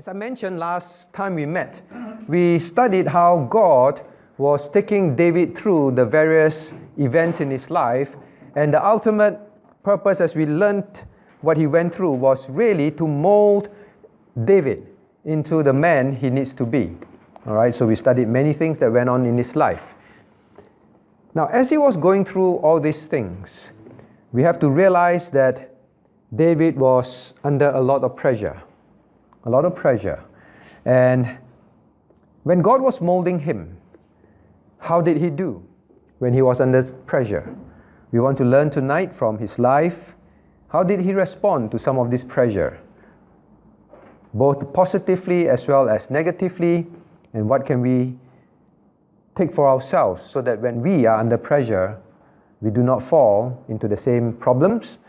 As I mentioned last time we met, we studied how God was taking David through the various events in his life, and the ultimate purpose, as we learned what he went through, was really to mold David into the man he needs to be. All right, so we studied many things that went on in his life. Now, as he was going through all these things, we have to realize that David was under a lot of pressure. And when God was molding him, how did he do when he was under pressure? We want to learn tonight from his life. How did he respond to some of this pressure, both positively as well as negatively, and what can we take for ourselves so that when we are under pressure, we do not fall into the same problems,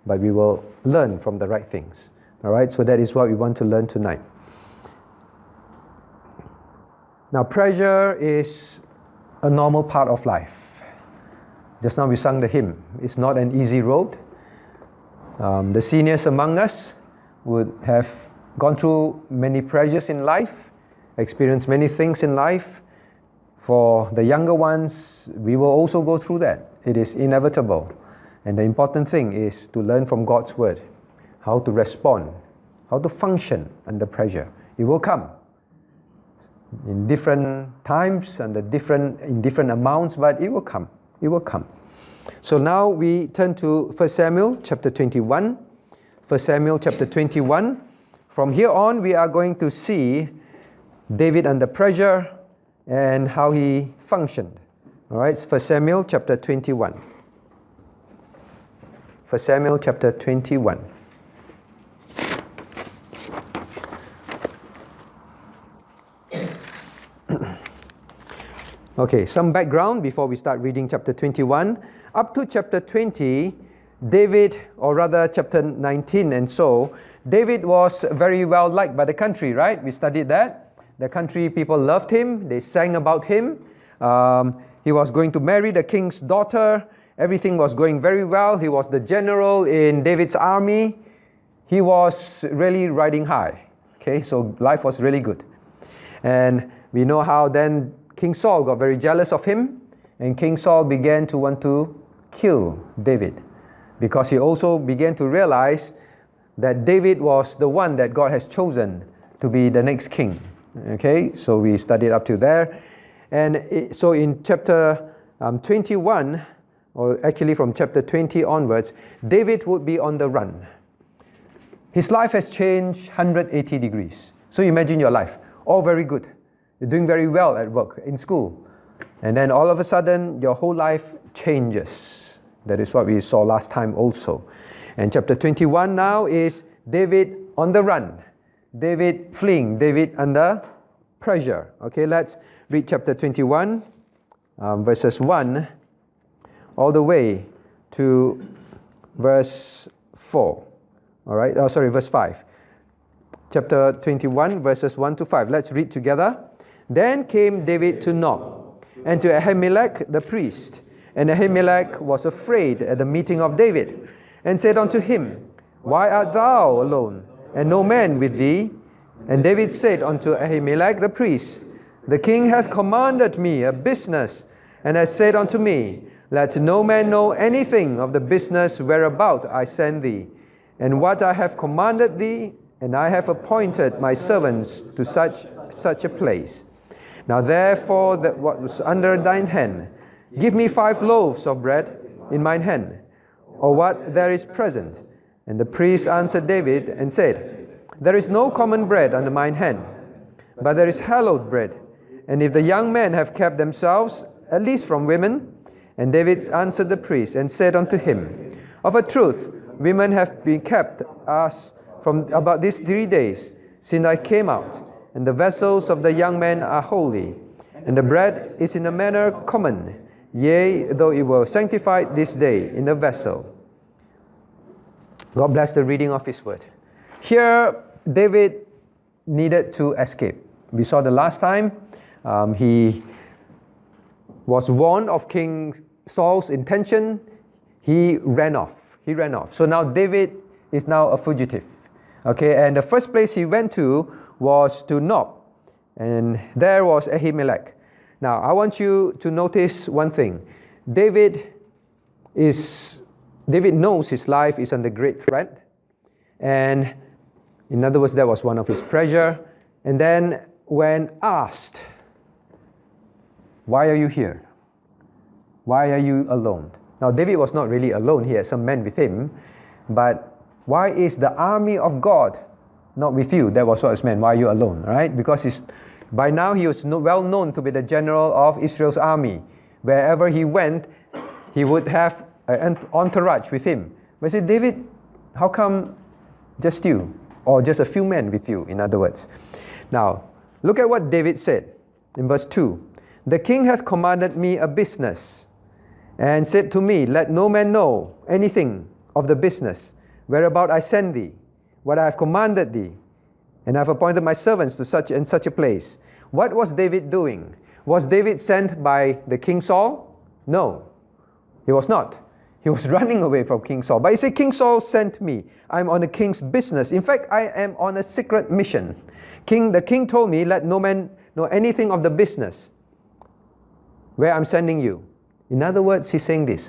but we will learn from the right things. All right, so that is what we want to learn tonight. Now, pressure is a normal part of life. Just now we sang the hymn. It's not an easy road. The seniors among us would have gone through many pressures in life, experienced many things in life. For the younger ones, we will also go through that. It is inevitable. And the important thing is to learn from God's Word how to respond, how to function under pressure. It will come in different times and in different amounts, but it will come. It will come. So now we turn to 1 Samuel chapter 21. 1 Samuel chapter 21. From here on, we are going to see David under pressure and how he functioned. All right, 1 Samuel chapter 21. 1 Samuel chapter 21. Okay, some background before we start reading chapter 21. Up to chapter 20, David, or rather chapter 19 and so, David was very well liked by the country, right? We studied that. The country people loved him. They sang about him. He was going to marry the king's daughter. Everything was going very well. He was the general in David's army. He was really riding high. Okay, so life was really good. And we know how then King Saul got very jealous of him, and King Saul began to want to kill David because he also began to realize that David was the one that God has chosen to be the next king. Okay, so we studied up to there. And so in chapter 21, or actually from chapter 20 onwards, David would be on the run. His life has changed 180 degrees. So imagine your life, all very good. You're doing very well at work, in school. And then all of a sudden, your whole life changes. That is what we saw last time also. And chapter 21 now is David on the run. David fleeing, David under pressure. Okay, let's read chapter 21, verses 1 all the way to verse 4. All right, verse 5. Chapter 21, verses 1 to 5. Let's read together. Then came David to Nob, and to Ahimelech the priest. And Ahimelech was afraid at the meeting of David, and said unto him, Why art thou alone, and no man with thee? And David said unto Ahimelech the priest, The king hath commanded me a business, and hath said unto me, Let no man know anything of the business whereabout I send thee, and what I have commanded thee, and I have appointed my servants to such a place. Now therefore, that what was under thine hand, give me 5 loaves of bread in mine hand, or what there is present. And the priest answered David and said, There is no common bread under mine hand, but there is hallowed bread. And if the young men have kept themselves, at least from women. And David answered the priest and said unto him, Of a truth, women have been kept us from about these 3 days, since I came out. And the vessels of the young men are holy, and the bread is in a manner common, yea, though it were sanctified this day in the vessel. God bless the reading of His word. Here, David needed to escape. We saw the last time, he was warned of King Saul's intention. He ran off. So now David is now a fugitive. Okay, and the first place he went to was to Nob, and there was Ahimelech. Now, I want you to notice one thing. David knows his life is under great threat, and in other words, that was one of his pressure. And then when asked, why are you here? Why are you alone? Now, David was not really alone. He had some men with him. But why is the army of God not with you? That was what was meant. Why are you alone? Right? Because by now he was well known to be the general of Israel's army. Wherever he went, he would have an entourage with him. But he said, David, how come just you? Or just a few men with you, in other words. Now, look at what David said in verse 2. The king hath commanded me a business, and said to me, let no man know anything of the business, whereabout I send thee, what I have commanded thee, and I have appointed my servants to such and such a place. What was David doing? Was David sent by the King Saul? No, he was not. He was running away from King Saul. But he said, King Saul sent me. I'm on the king's business. In fact, I am on a secret mission. The king told me, let no man know anything of the business where I'm sending you. In other words, he's saying this.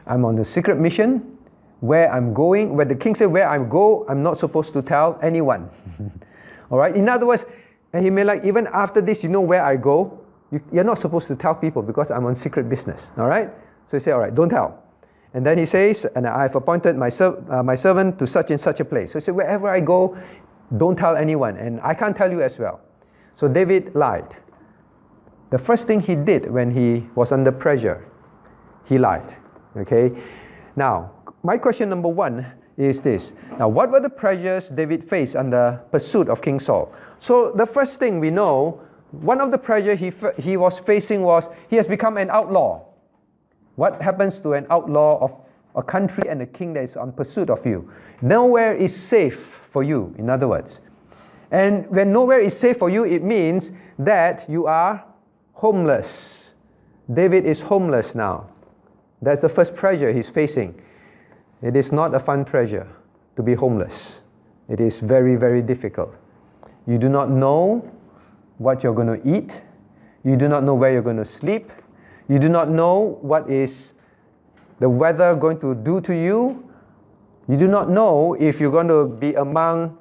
I'm on a secret mission where I'm going. Where the king said, where I go, I'm not supposed to tell anyone. All right? In other words, Ahimelech, even after this, you know where I go. You're not supposed to tell people because I'm on secret business. All right? So he said, all right, don't tell. And then he says, and I've appointed my servant to such and such a place. So he said, wherever I go, don't tell anyone. And I can't tell you as well. So David lied. The first thing he did when he was under pressure, he lied. Okay? Now, my question number one is this. Now, what were the pressures David faced under pursuit of King Saul? So the first thing we know, one of the pressure he was facing was he has become an outlaw. What happens to an outlaw of a country and a king that is on pursuit of you? Nowhere is safe for you, in other words. And when nowhere is safe for you, it means that you are homeless. David is homeless now. That's the first pressure he's facing. It is not a fun pressure to be homeless. It is very, very difficult. You do not know what you're going to eat. You do not know where you're going to sleep. You do not know what is the weather going to do to you. You do not know if you're going to be among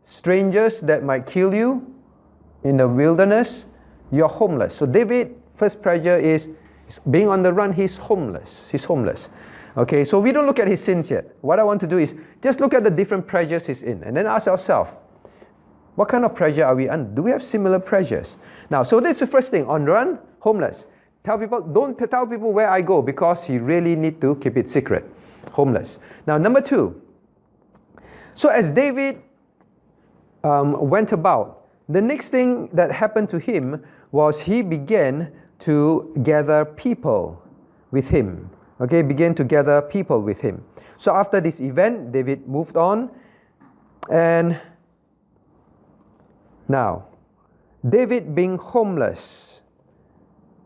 strangers that might kill you in the wilderness. You're homeless. So David's first pressure is being on the run. He's homeless. He's homeless. Okay, so we don't look at his sins yet. What I want to do is just look at the different pressures he's in and then ask ourselves, what kind of pressure are we under? Do we have similar pressures? Now, so that's the first thing. On the run, homeless. Don't tell people where I go because you really need to keep it secret. Homeless. Now, number two. So as David went about, the next thing that happened to him was he began to gather people with him. Okay, began to gather people with him. So after this event, David moved on. And now, David being homeless,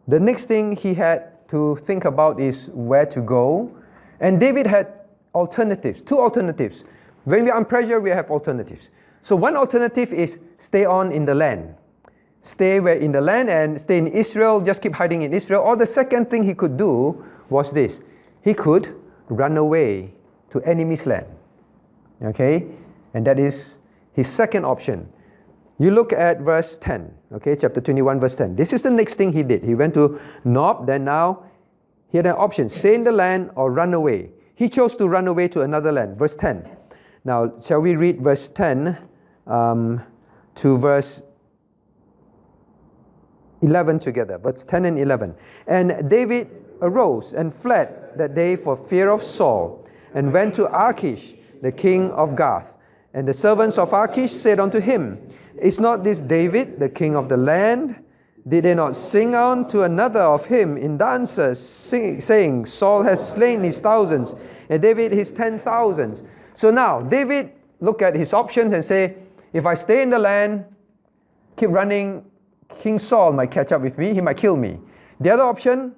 the next thing he had to think about is where to go. And David had alternatives, two alternatives. When we are under pressure, we have alternatives. So one alternative is stay on in the land. Stay in the land and stay in Israel, just keep hiding in Israel. Or the second thing he could do was this. He could run away to enemy's land. Okay? And that is his second option. You look at verse 10, okay, chapter 21, verse 10. This is the next thing he did. He went to Nob, then now he had an option, stay in the land or run away. He chose to run away to another land, verse 10. Now, shall we read verse 10 to verse 11 together, verse 10 and 11. And David arose and fled that day for fear of Saul, and went to Achish, the king of Gath. And the servants of Achish said unto him, is not this David, the king of the land? Did they not sing unto another of him in dances, saying, Saul has slain his thousands, and David his 10,000s? So now, David look at his options and say, if I stay in the land, keep running, King Saul might catch up with me, he might kill me. The other option,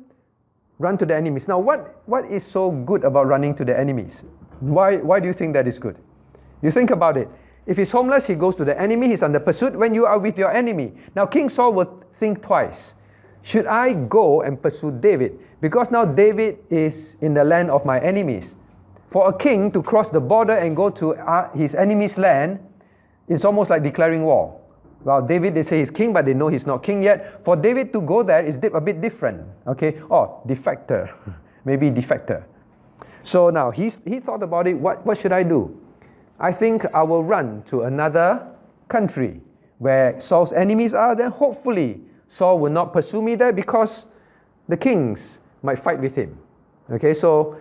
run to the enemies. Now, what is so good about running to the enemies? Why do you think that is good? You think about it. If he's homeless, he goes to the enemy, he's under pursuit when you are with your enemy. Now King Saul would think twice. Should I go and pursue David? Because now David is in the land of my enemies. For a king to cross the border and go to his enemy's land, it's almost like declaring war. Well, David, they say he's king, but they know he's not king yet. For David to go there is a bit different. Okay? Oh, defector. Maybe defector. So now he thought about it. What should I do? I think I will run to another country where Saul's enemies are. Then hopefully Saul will not pursue me there because the kings might fight with him. Okay, so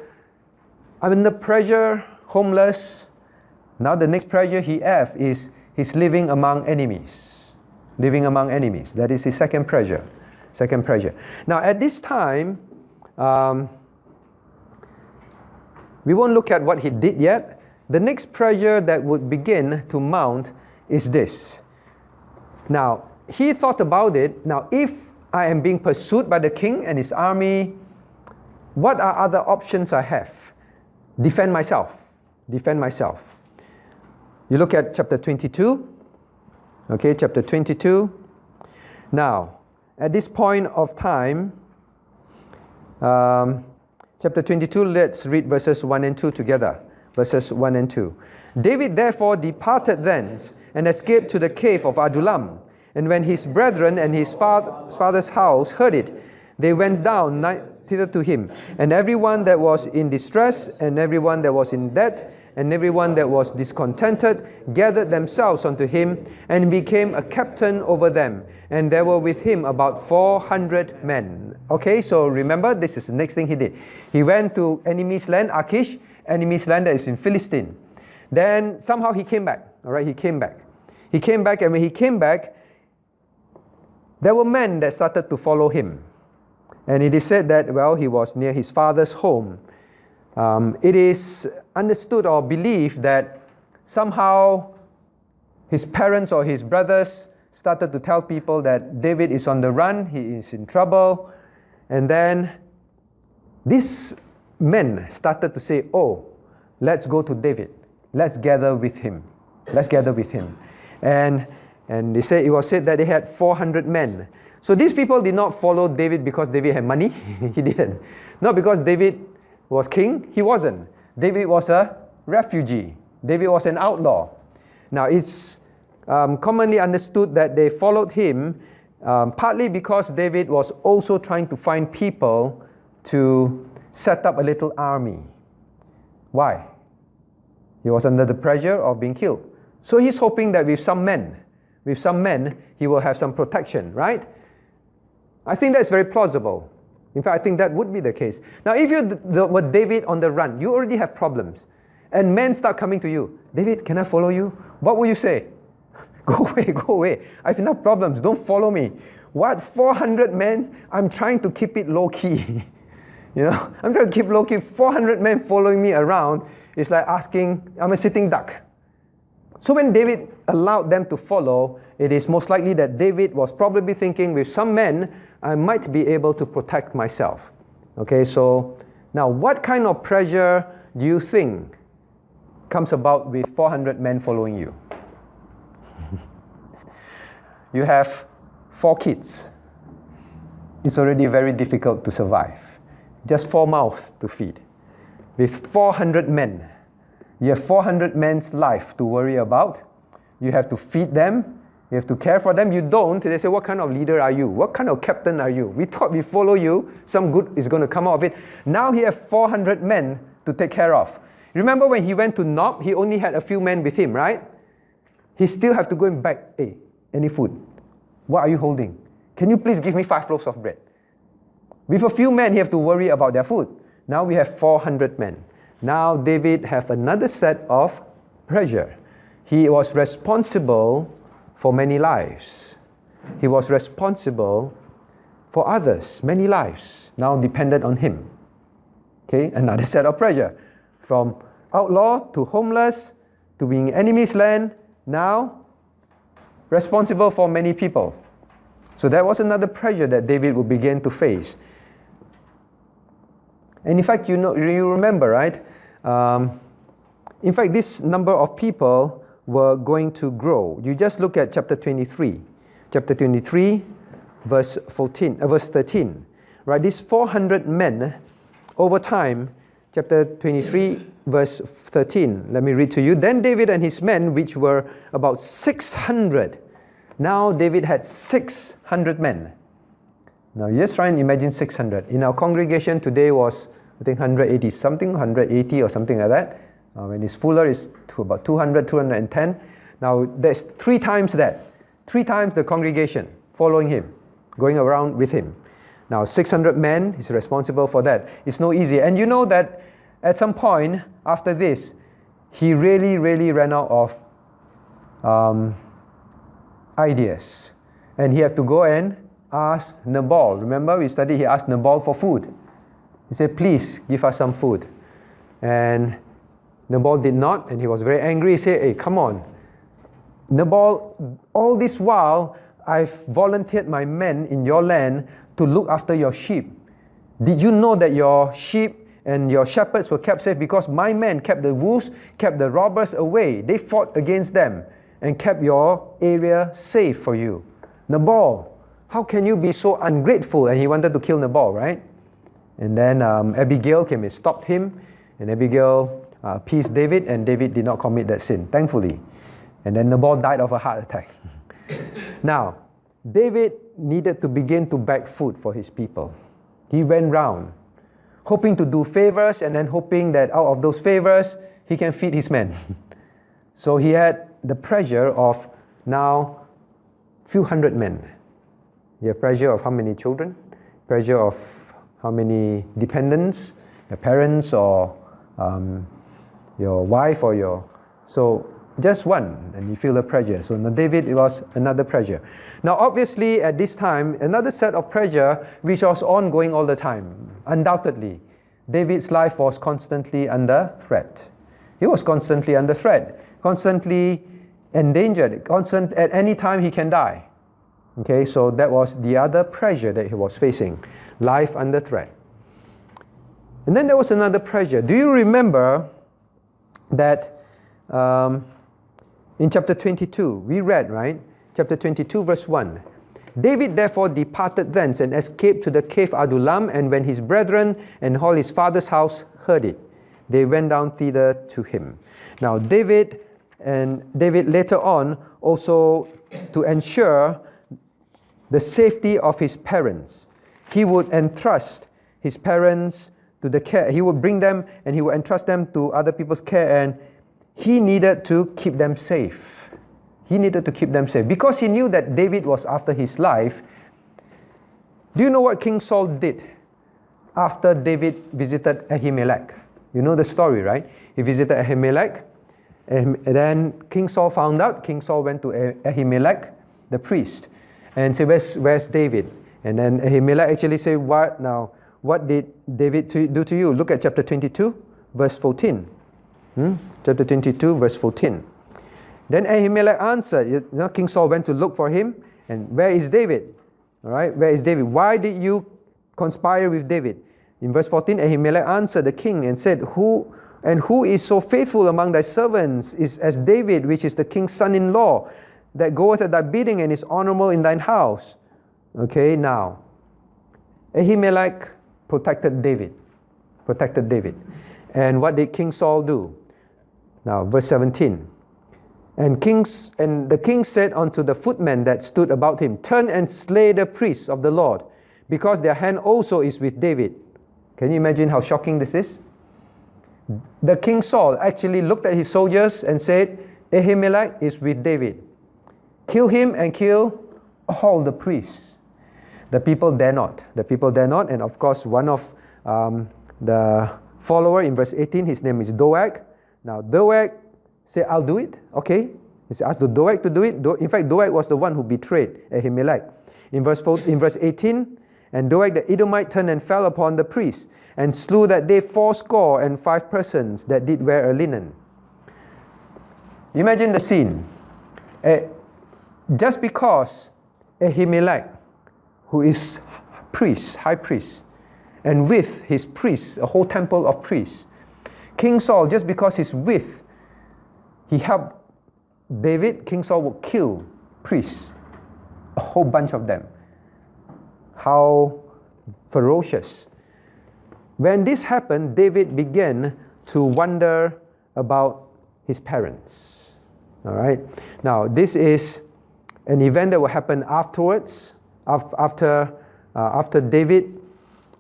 I'm under pressure, homeless. Now the next pressure he has is he's living among enemies. Living among enemies. That is his second pressure. Second pressure. Now at this time, we won't look at what he did yet. The next pressure that would begin to mount is this. Now, he thought about it. Now, if I am being pursued by the king and his army, what are other options I have? Defend myself. Defend myself. You look at chapter 22. Okay, chapter 22. Now, at this point of time, chapter 22, let's read verses 1 and 2 together. Verses 1 and 2. David therefore departed thence and escaped to the cave of Adullam. And when his brethren and his father's house heard it, they went down thither to him. And everyone that was in distress, and everyone that was in debt, and everyone that was discontented, gathered themselves unto him, and became a captain over them. And there were with him about 400 men. Okay, so remember, this is the next thing he did. He went to enemy's land, Achish, enemy's land that is in Philistine. Then somehow he came back. All right, he came back. He came back, and when he came back, there were men that started to follow him. And it is said that, well, he was near his father's home. It is understood or believed that somehow his parents or his brothers started to tell people that David is on the run, he is in trouble. And then these men started to say, oh, let's go to David. Let's gather with him. Let's gather with him. And they say it was said that they had 400 men. So these people did not follow David because David had money. He didn't. Not because David was king. He wasn't. David was a refugee. David was an outlaw. Now it's commonly understood that they followed him partly because David was also trying to find people to set up a little army. Why? He was under the pressure of being killed. So he's hoping that with some men, he will have some protection, right? I think that's very plausible. In fact, I think that would be the case. Now, if you were David on the run, you already have problems. And men start coming to you. David, can I follow you? What will you say? Go away, go away. I have enough problems. Don't follow me. What? 400 men? I'm trying to keep it low-key. You know, I'm trying to keep low-key. 400 men following me around. It's like asking, I'm a sitting duck. So when David allowed them to follow, it is most likely that David was probably thinking, with some men, I might be able to protect myself. Okay, so now what kind of pressure do you think comes about with 400 men following you? You have 4 kids. It's already very difficult to survive. Just 4 mouths to feed. With 400 men, you have 400 men's life to worry about. You have to feed them. You have to care for them. You don't. They say, what kind of leader are you? What kind of captain are you? We thought we follow you. Some good is going to come out of it. Now he has 400 men to take care of. Remember when he went to Nob, he only had a few men with him, right? He still have to go and beg, hey, any food? What are you holding? Can you please give me 5 loaves of bread? With a few men, he have to worry about their food. Now we have 400 men. Now David have another set of pressure. He was responsible for many lives. He was responsible for others, many lives, now dependent on him. Okay, another set of pressure. From outlaw to homeless to being enemy's land, now responsible for many people. So that was another pressure that David would begin to face. And in fact, you remember, right? In fact, this number of people were going to grow. You just look at chapter 23. Chapter 23, verse 13. Right, these 400 men, over time, chapter 23, verse 13. Let me read to you. Then David and his men, which were about 600. Now David had 600 men. Now you just try and imagine 600. In our congregation today was, I think, 180 something, 180 or something like that. When it's fuller, it's to about 200, 210. Now there's 3 times that. 3 times the congregation following him, going around with him. Now 600 men, he's responsible for that. It's no easy. And you know that at some point after this, he really ran out of ideas. And he had to go and ask Nabal. Remember we studied, he asked Nabal for food. He said, please give us some food. And Nabal did not, and he was very angry. He said, hey, come on. Nabal, all this while, I've volunteered my men in your land to look after your sheep. Did you know that your sheep and your shepherds were kept safe? Because my men kept the wolves, kept the robbers away. They fought against them and kept your area safe for you. Nabal, how can you be so ungrateful? And he wanted to kill Nabal, right? And then Abigail came and stopped him. And Abigail appeased David, and David did not commit that sin, thankfully. And then Nabal died of a heart attack. Now, David needed to begin to beg food for his people. He went round, hoping to do favors, and then hoping that out of those favors, he can feed his men. So he had the pressure of now few hundred men. You have pressure of how many children? Pressure of how many dependents? Your parents or your wife or your... So just one, and you feel the pressure. So now David, it was another pressure. Now obviously at this time, another set of pressure which was ongoing all the time. Undoubtedly, David's life was constantly under threat. He was constantly under threat, constantly endangered, at any time he can die. Okay, so that was the other pressure that he was facing, life under threat. And then there was another pressure. Do you remember that in chapter 22, we read, right? Chapter 22, verse 1. David therefore departed thence and escaped to the cave Adullam, and when his brethren and all his father's house heard it, they went down thither to him. Now David later on also, to ensure the safety of his parents, he would entrust his parents to the care. He would bring them and he would entrust them to other people's care, and he needed to keep them safe. He needed to keep them safe because he knew that David was after his life. Do you know what King Saul did after David visited Ahimelech? You know the story, right? He visited Ahimelech, and then King Saul found out. King Saul went to Ahimelech, the priest, and said, where's David? And then Ahimelech actually said, what now? What did David do to you? Look at chapter 22, verse 14. Chapter 22, verse 14. Then Ahimelech answered, King Saul went to look for him, and where is David? All right, where is David? Why did you conspire with David? In verse 14, Ahimelech answered the king and said, Who is so faithful among thy servants is as David, which is the king's son-in-law, that goeth at thy bidding and is honorable in thine house? Okay, now, Ahimelech protected David. And what did King Saul do? Now, verse 17. And the king said unto the footmen that stood about him, Turn and slay the priests of the Lord, because their hand also is with David. Can you imagine how shocking this is? The King Saul actually looked at his soldiers and said, Ahimelech is with David. Kill him and kill all the priests. The people dare not. And of course, one of the follower in verse 18, his name is Doeg. Now, Doeg said, I'll do it. Okay. He asked Doeg to do it. In fact, Doeg was the one who betrayed Ahimelech. In verse 18, and Doeg the Edomite turned and fell upon the priests, and slew that day 75 persons that did wear a linen. Imagine the scene. Just because Ahimelech, who is high priest, and with his priests, a whole temple of priests, King Saul, just because he's with, he helped King Saul would kill priests, a whole bunch of them. How ferocious. When this happened, David began to wonder about his parents. All right. Now, this is an event that will happen afterwards, after David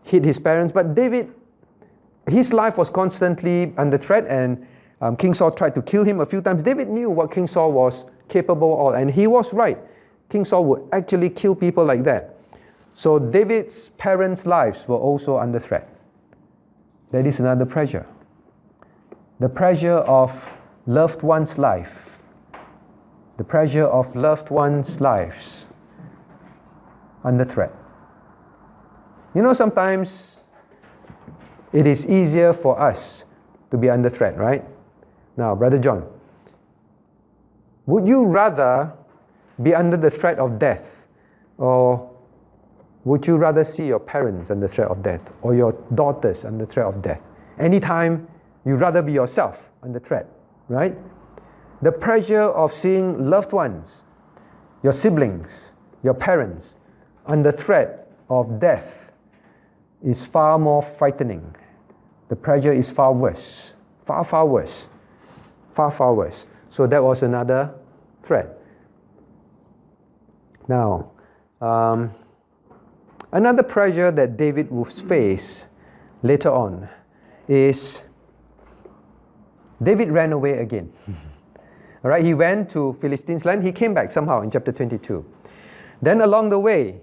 hit his parents. But David, his life was constantly under threat, and King Saul tried to kill him a few times. David knew what King Saul was capable of, and he was right. King Saul would actually kill people like that. So David's parents' lives were also under threat. That is another pressure. The pressure of loved ones' life. The pressure of loved ones' lives under threat. You know, sometimes it is easier for us to be under threat, right? Now, Brother John, would you rather be under the threat of death, or would you rather see your parents under threat of death, or your daughters under threat of death? Anytime, you'd rather be yourself under threat, right? The pressure of seeing loved ones, your siblings, your parents, under threat of death is far more frightening. The pressure is far worse, far worse. So that was another threat. Now, another pressure that David will face later on is David ran away again. All right, he went to Philistines' land. He came back somehow in chapter 22. Then along the way,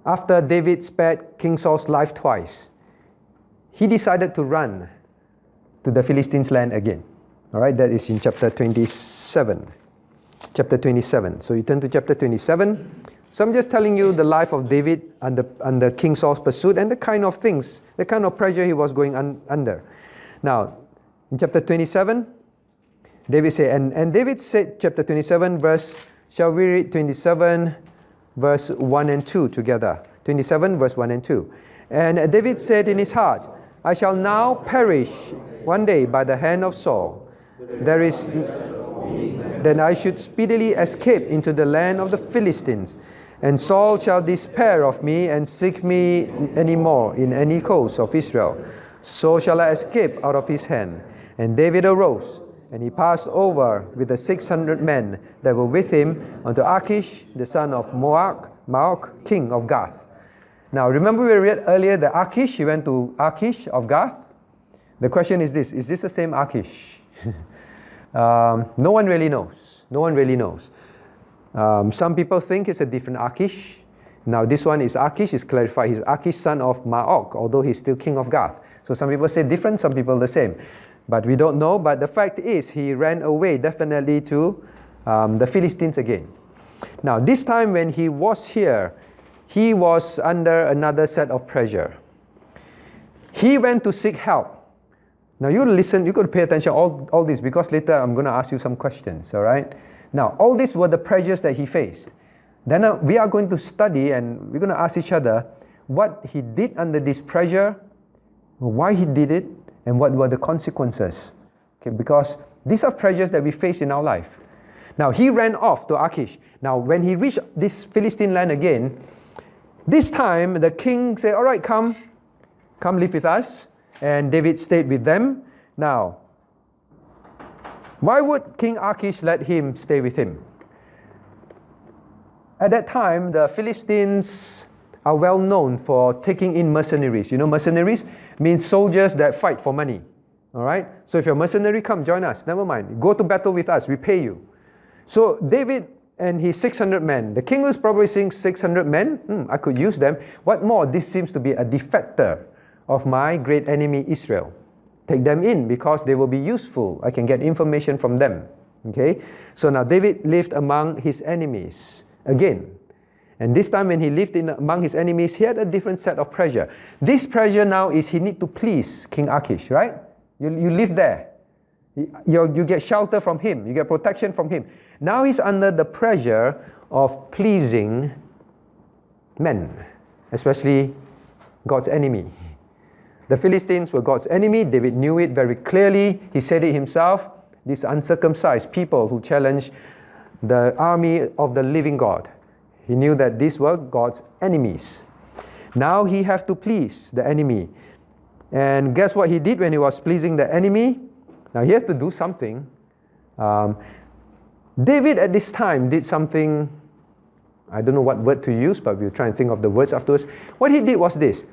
after David spared King Saul's life twice, he decided to run to the Philistines' land again. All right, that is in chapter 27. Chapter 27. So you turn to chapter 27. So I'm just telling you the life of David under King Saul's pursuit and the kind of things, the kind of pressure he was going under. Now, in chapter 27, David said, and David said, chapter 27, shall we read 27, verse 1 and 2 together? 27, verse 1 and 2. And David said in his heart, I shall now perish one day by the hand of Saul. Then I should speedily escape into the land of the Philistines. And Saul shall despair of me and seek me any more in any coast of Israel. So shall I escape out of his hand. And David arose, and he passed over with the 600 men that were with him unto Achish, the son of Maok, king of Gath. Now, remember we read earlier that Achish, he went to Achish of Gath. The question is this the same Achish? No one really knows. Some people think it's a different Achish. Now, this one is Achish, is clarified. He's Achish, son of Maok, although he's still king of Gath. So some people say different, some people the same. But we don't know. But the fact is, he ran away definitely to the Philistines again. Now, this time when he was here, he was under another set of pressure. He went to seek help. Now, you listen, you got to pay attention all this, because later I'm going to ask you some questions, all right? Now, all these were the pressures that he faced. Then we are going to study, and we're going to ask each other what he did under this pressure, why he did it, and what were the consequences. Okay, because these are pressures that we face in our life. Now, he ran off to Achish. Now, when he reached this Philistine land again, this time the king said, all right, come live with us. And David stayed with them. Now, why would King Achish let him stay with him? At that time, the Philistines are well known for taking in mercenaries. You know, mercenaries means soldiers that fight for money. All right? So if you're a mercenary, come join us. Never mind. Go to battle with us. We pay you. So David and his 600 men. The king was probably saying 600 men. I could use them. What more? This seems to be a defector of my great enemy Israel. Take them in because they will be useful. I can get information from them. Okay? So now David lived among his enemies again. And this time when he lived among his enemies, he had a different set of pressure. This pressure now is he need to please King Achish, right? You live there. You get shelter from him. You get protection from him. Now he's under the pressure of pleasing men, especially God's enemy. The Philistines were God's enemy. David knew it very clearly. He said it himself. these uncircumcised people who challenged the army of the living God. He knew that these were God's enemies. Now he had to please the enemy. And guess what he did when he was pleasing the enemy? Now he has to do something. David at this time did something, I don't know what word to use, but we'll try and think of the words afterwards. What he did was this.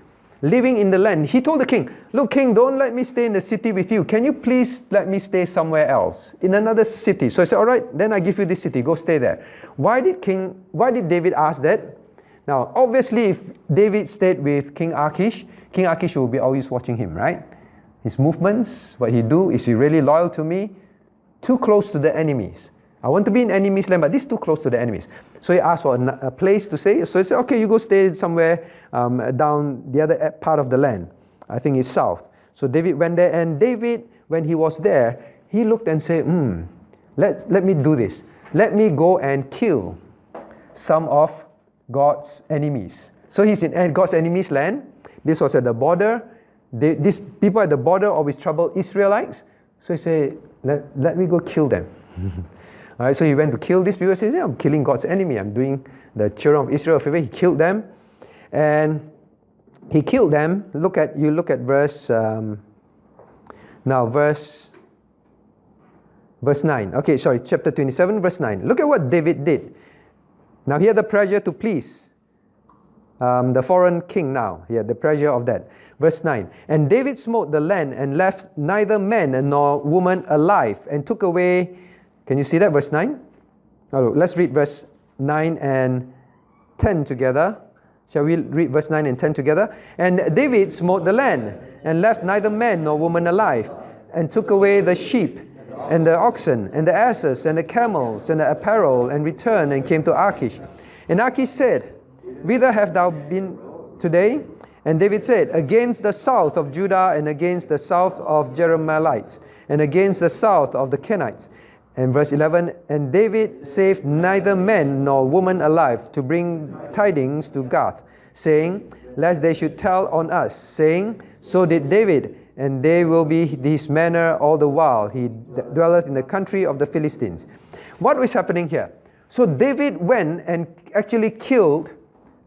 Living in the land, he told the king, look, king, don't let me stay in the city with you. Can you please let me stay somewhere else, in another city? So I said, all right, then I give you this city, go stay there. Why did David ask that? Now, obviously, if David stayed with King Achish will be always watching him, right? His movements, what he do, is he really loyal to me? Too close to the enemies. I want to be in enemy's land, but this is too close to the enemies. So he asked for a place to stay. So he said, okay, you go stay somewhere down the other part of the land. I think it's south. So David went there, and David, when he was there, he looked and said, let me do this. Let me go and kill some of God's enemies. So he's in God's enemies' land. This was at the border. These people at the border always trouble Israelites. So he said, let me go kill them. All right, so he went to kill these people. He said, I'm killing God's enemy. I'm doing the children of Israel a favor. He killed them. And he killed them. Look at verse, verse 9. Okay, sorry, chapter 27, verse 9. Look at what David did. Now he had the pressure to please the foreign king now. He had the pressure of that. Verse 9. And David smote the land and left neither man nor woman alive, and took away. Can you see that? Verse 9? Oh, let's read verse 9 and 10 together. Shall we read verse 9 and 10 together? And David smote the land, and left neither man nor woman alive, and took away the sheep, and the oxen, and the asses, and the camels, and the apparel, and returned, and came to Achish. And Achish said, Whither hast thou been today? And David said, Against the south of Judah, and against the south of Jerahmeelites, and against the south of the Kenites. And verse 11, And David saved neither man nor woman alive, to bring tidings to Gath, saying, Lest they should tell on us, saying, So did David, and they will be this manner all the while he dwelleth in the country of the Philistines. What was happening here? So David went and actually killed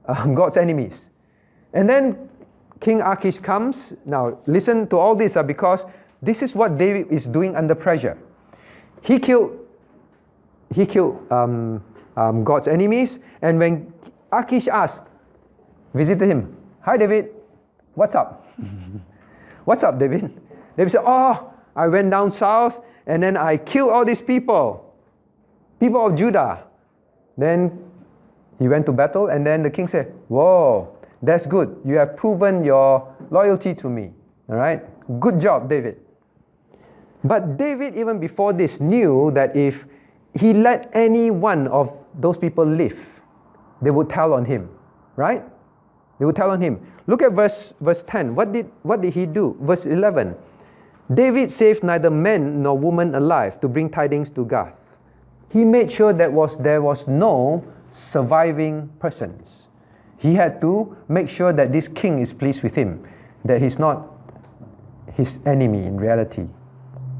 God's enemies. And then King Achish comes. Now listen to all this, because this is what David is doing under pressure. He killed God's enemies, and when Achish asked, visited him, Hi David, what's up? What's up, David? David said, I went down south, and then I killed all these people of Judah. Then he went to battle, and then the king said, Whoa, that's good. You have proven your loyalty to me. All right? Good job, David. But David, even before this, knew that if he let any one of those people live, they would tell on him. Right? They would tell on him. Look at verse 10. What did he do? Verse 11. David saved neither man nor woman alive, to bring tidings to Gath. He made sure there was no surviving persons. He had to make sure that this king is pleased with him, that he's not his enemy in reality.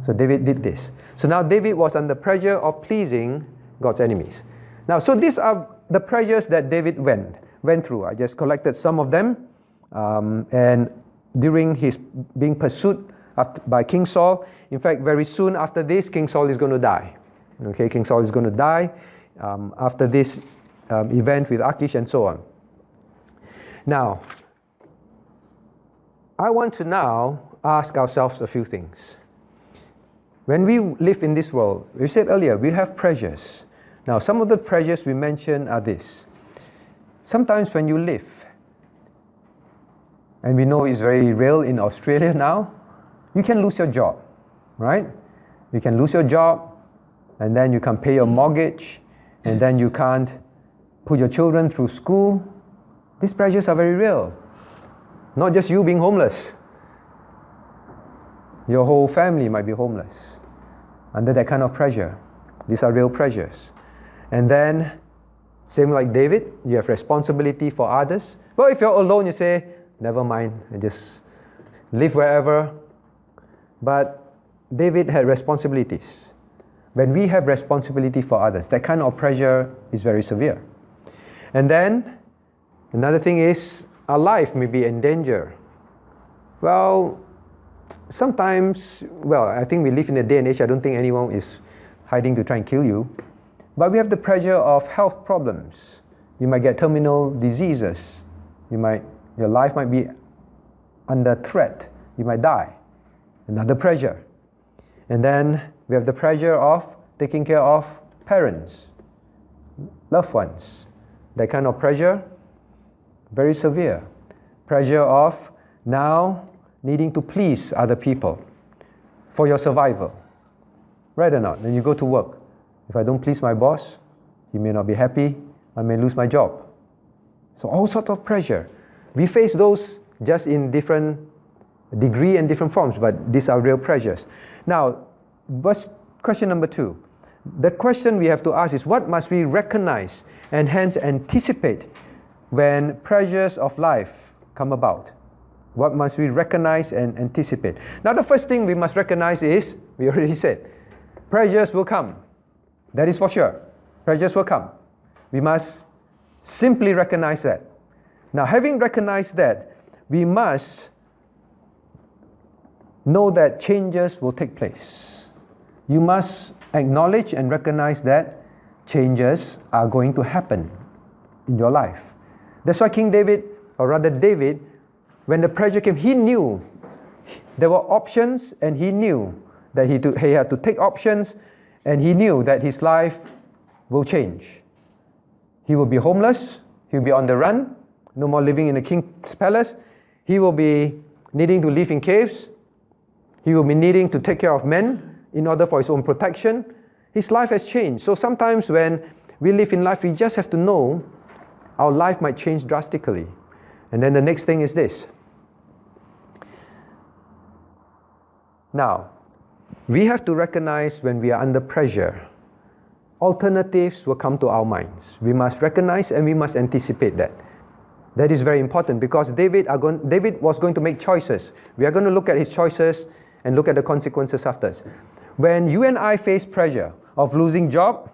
So David did this. So now David was under pressure of pleasing God's enemies. Now, so these are the pressures that David went through. I just collected some of them. And during his being pursued by King Saul, in fact, very soon after this, King Saul is going to die. Okay, King Saul is going to die after this event with Achish and so on. Now, I want to now ask ourselves a few things. When we live in this world, we said earlier, we have pressures. Now, some of the pressures we mentioned are this. Sometimes when you live, and we know it's very real in Australia now, you can lose your job, right? You can lose your job, and then you can't pay your mortgage, and then you can't put your children through school. These pressures are very real. Not just you being homeless. Your whole family might be homeless under that kind of pressure. These are real pressures. And then, same like David, you have responsibility for others. Well, if you're alone, you say, never mind, I just live wherever. But David had responsibilities. when we have responsibility for others, that kind of pressure is very severe. And then, another thing is, our life may be in danger. Well, sometimes, I think we live in a day and age, I don't think anyone is hiding to try and kill you. But we have the pressure of health problems. You might get terminal diseases. Your life might be under threat. You might die. Another pressure. And then we have the pressure of taking care of parents, loved ones. That kind of pressure, very severe. Pressure of now needing to please other people for your survival. Right or not? When you go to work, if I don't please my boss, he may not be happy, I may lose my job. So all sorts of pressure. We face those just in different degree and different forms, but these are real pressures. Now, question number 2. The question we have to ask is, what must we recognize and hence anticipate when pressures of life come about? What must we recognize and anticipate? Now, the first thing we must recognize is, we already said, pressures will come. That is for sure. Pressures will come. We must simply recognize that. Now, having recognized that, we must know that changes will take place. You must acknowledge and recognize that changes are going to happen in your life. That's why King David, or rather David, when the pressure came, he knew there were options, and he knew that he had to take options, and he knew that his life will change. He will be homeless, he will be on the run, no more living in the king's palace. He will be needing to live in caves. He will be needing to take care of men in order for his own protection. His life has changed. So sometimes when we live in life, we just have to know our life might change drastically. And then the next thing is this. Now, we have to recognize when we are under pressure, alternatives will come to our minds. We must recognize and we must anticipate that. That is very important, because David was going to make choices. We are going to look at his choices and look at the consequences after. When you and I face pressure of losing job,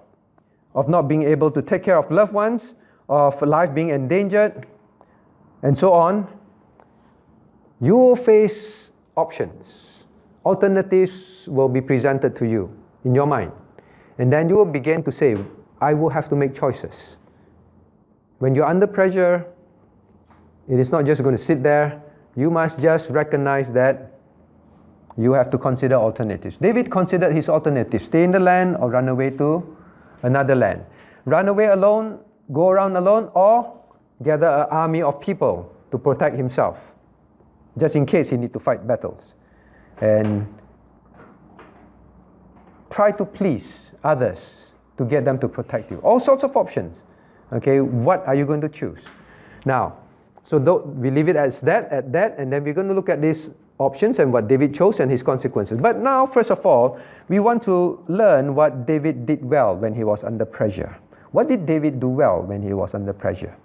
of not being able to take care of loved ones, of life being endangered, and so on, you will face options. Alternatives will be presented to you in your mind. And then you will begin to say, I will have to make choices. When you're under pressure, it is not just going to sit there. You must just recognize that you have to consider alternatives. David considered his alternatives: stay in the land or run away to another land. Run away alone, go around alone, or gather an army of people to protect himself, just in case he needs to fight battles. And try to please others to get them to protect you. All sorts of options. Okay, what are you going to choose? Now, so we leave it as that, and then we're going to look at these options and what David chose and his consequences. But now, first of all, we want to learn what David did well when he was under pressure. What did David do well when he was under pressure?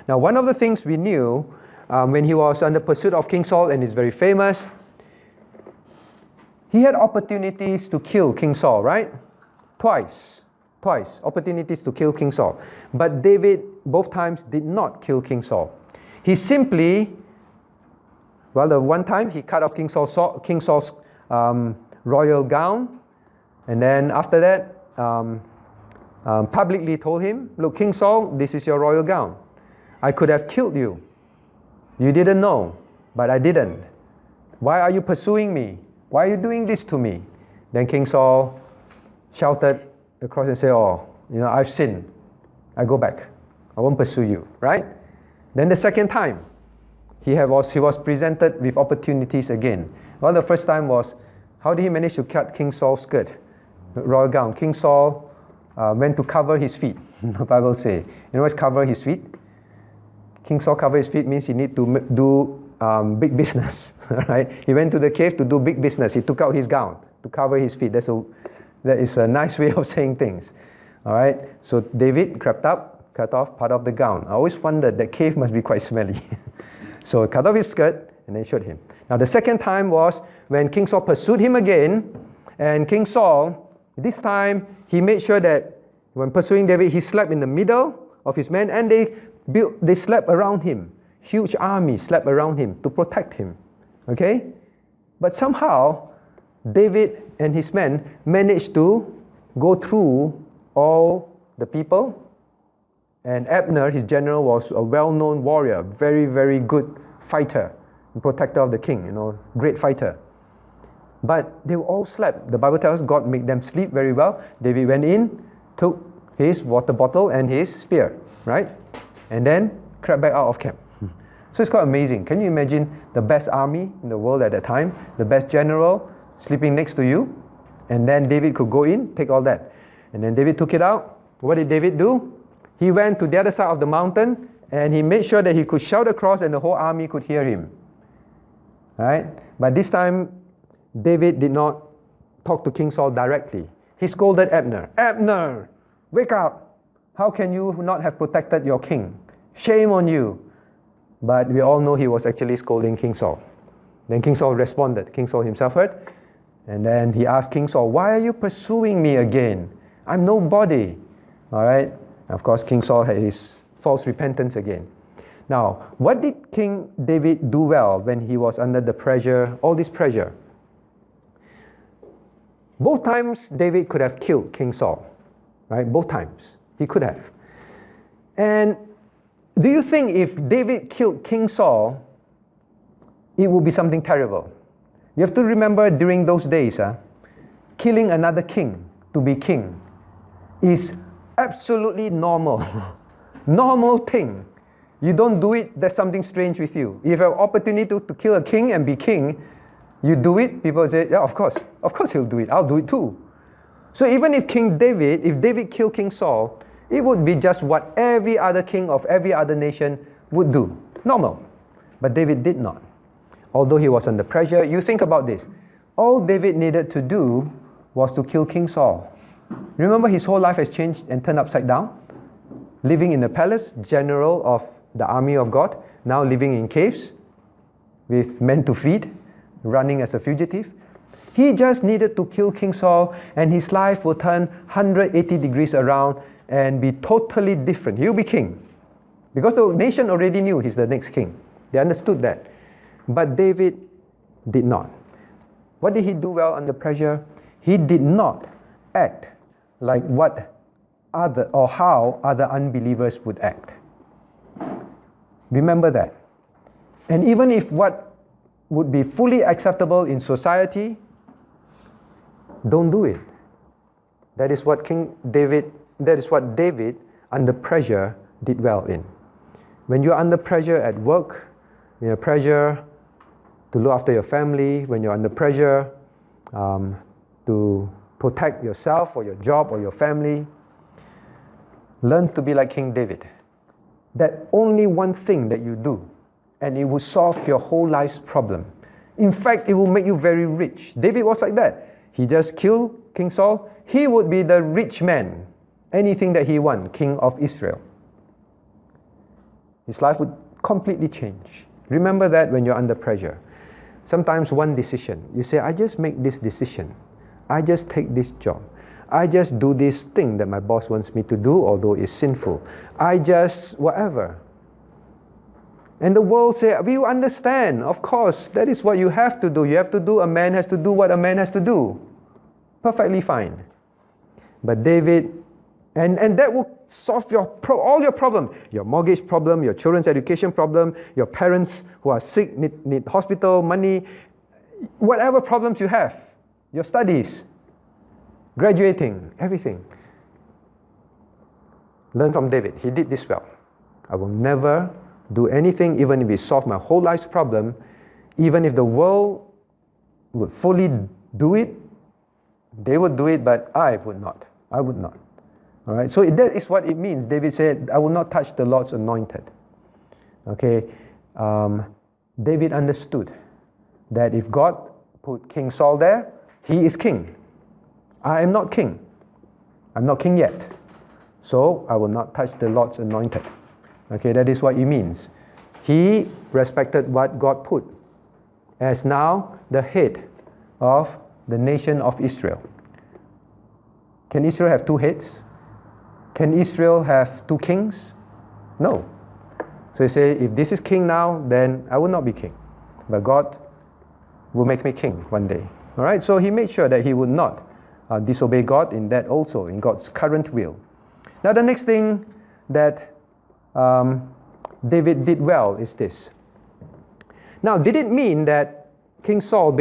Now, one of the things we knew when he was under pursuit of King Saul, and is very famous, he had opportunities to kill King Saul, right? Twice, opportunities to kill King Saul. But David, both times, did not kill King Saul. He simply, the one time he cut off King Saul's royal gown, and then after that, publicly told him, look, King Saul, this is your royal gown. I could have killed you. You didn't know, but I didn't. Why are you pursuing me? Why are you doing this to me? Then King Saul shouted across and said, I've sinned. I go back. I won't pursue you, right? Then the second time, he was presented with opportunities again. The first time was, how did he manage to cut King Saul's skirt, royal gown? King Saul went to cover his feet. The Bible says, you know what's cover his feet? King Saul cover his feet means he need to do big business, right? He went to the cave to do big business. He took out his gown to cover his feet. That is a nice way of saying things, all right? So David crept up, cut off part of the gown. I always wondered that cave must be quite smelly. So cut off his skirt and then showed him. Now the second time was when King Saul pursued him again, and King Saul This time, he made sure that when pursuing David, he slept in the middle of his men, and they slept around him. Huge army slept around him to protect him. Okay? But somehow, David and his men managed to go through all the people. And Abner, his general, was a well-known warrior, very, very good fighter, and protector of the king, great fighter. But they all slept. The Bible tells us God made them sleep very well. David went in, took his water bottle and his spear, right? And then crept back out of camp. So it's quite amazing. Can you imagine the best army in the world at that time, the best general sleeping next to you, and then David could go in, take all that. And then David took it out. What did David do? He went to the other side of the mountain, and he made sure that he could shout across and the whole army could hear him. Right? But this time, David did not talk to King Saul directly. He scolded Abner. Abner, wake up! How can you not have protected your king? Shame on you! But we all know he was actually scolding King Saul. Then King Saul responded. King Saul himself heard. And then he asked King Saul, why are you pursuing me again? I'm nobody. All right? Of course, King Saul had his false repentance again. Now, what did King David do well when he was under the pressure, all this pressure? Both times, David could have killed King Saul. Right? Both times. He could have. And do you think if David killed King Saul, it would be something terrible? You have to remember during those days, killing another king to be king is absolutely normal. Normal thing. You don't do it, there's something strange with you. If you have an opportunity to kill a king and be king, you do it, people say, yeah, of course he'll do it, I'll do it too. So even if David killed King Saul, it would be just what every other king of every other nation would do. Normal. But David did not. Although he was under pressure, you think about this. All David needed to do was to kill King Saul. Remember, his whole life has changed and turned upside down. Living in the palace, general of the army of God, now living in caves with men to feed, running as a fugitive. He just needed to kill King Saul, and his life will turn 180 degrees around and be totally different. He'll be king. Because the nation already knew he's the next king. They understood that. But David did not. What did he do well under pressure? He did not act like how other unbelievers would act. Remember that. And even if what would be fully acceptable in society, don't do it. That is what David under pressure did well in. When you're under pressure at work, when you're pressure to look after your family, when you're under pressure to protect yourself or your job or your family, learn to be like King David. That only one thing that you do, and it will solve your whole life's problem. In fact, it will make you very rich. David was like that. He just killed King Saul. He would be the rich man. Anything that he wants, king of Israel. His life would completely change. Remember that when you're under pressure. Sometimes one decision, you say, I just make this decision. I just take this job. I just do this thing that my boss wants me to do, although it's sinful. I just whatever. And the world say, we understand, of course, that is what you have to do. You have to do, a man has to do what a man has to do. Perfectly fine. But David, and that will solve all your problems. Your mortgage problem, your children's education problem, your parents who are sick, need hospital, money, whatever problems you have, your studies, graduating, everything. Learn from David. He did this well. I will never do anything, even if it solved my whole life's problem, even if the world would fully do it, they would do it, but I would not. I would not. All right. So that is what it means. David said, I will not touch the Lord's anointed. Okay. David understood that if God put King Saul there, he is king. I am not king. I'm not king yet. So I will not touch the Lord's anointed. Okay, that is what it means. He respected what God put as now the head of the nation of Israel. Can Israel have two heads? Can Israel have two kings? No. So he said, if this is king now, then I will not be king. But God will make me king one day. All right, so he made sure that he would not disobey God in that also, in God's current will. Now the next thing that David did well is this. Now, did it mean that King Saul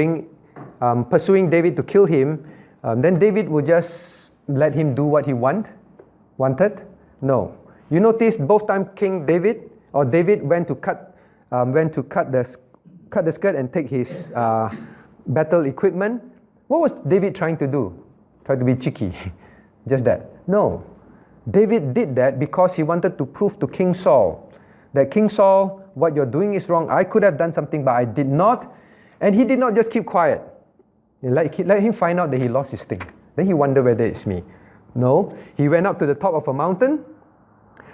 pursuing David to kill him, then David would just let him do what he wanted? No. You notice both times David went to cut the skirt and take his battle equipment. What was David trying to do? Try to be cheeky. Just that. No. David did that because he wanted to prove to King Saul that, King Saul, what you're doing is wrong. I could have done something, but I did not. And he did not just keep quiet. Let him find out that he lost his thing. Then he wondered whether it's me. No. He went up to the top of a mountain.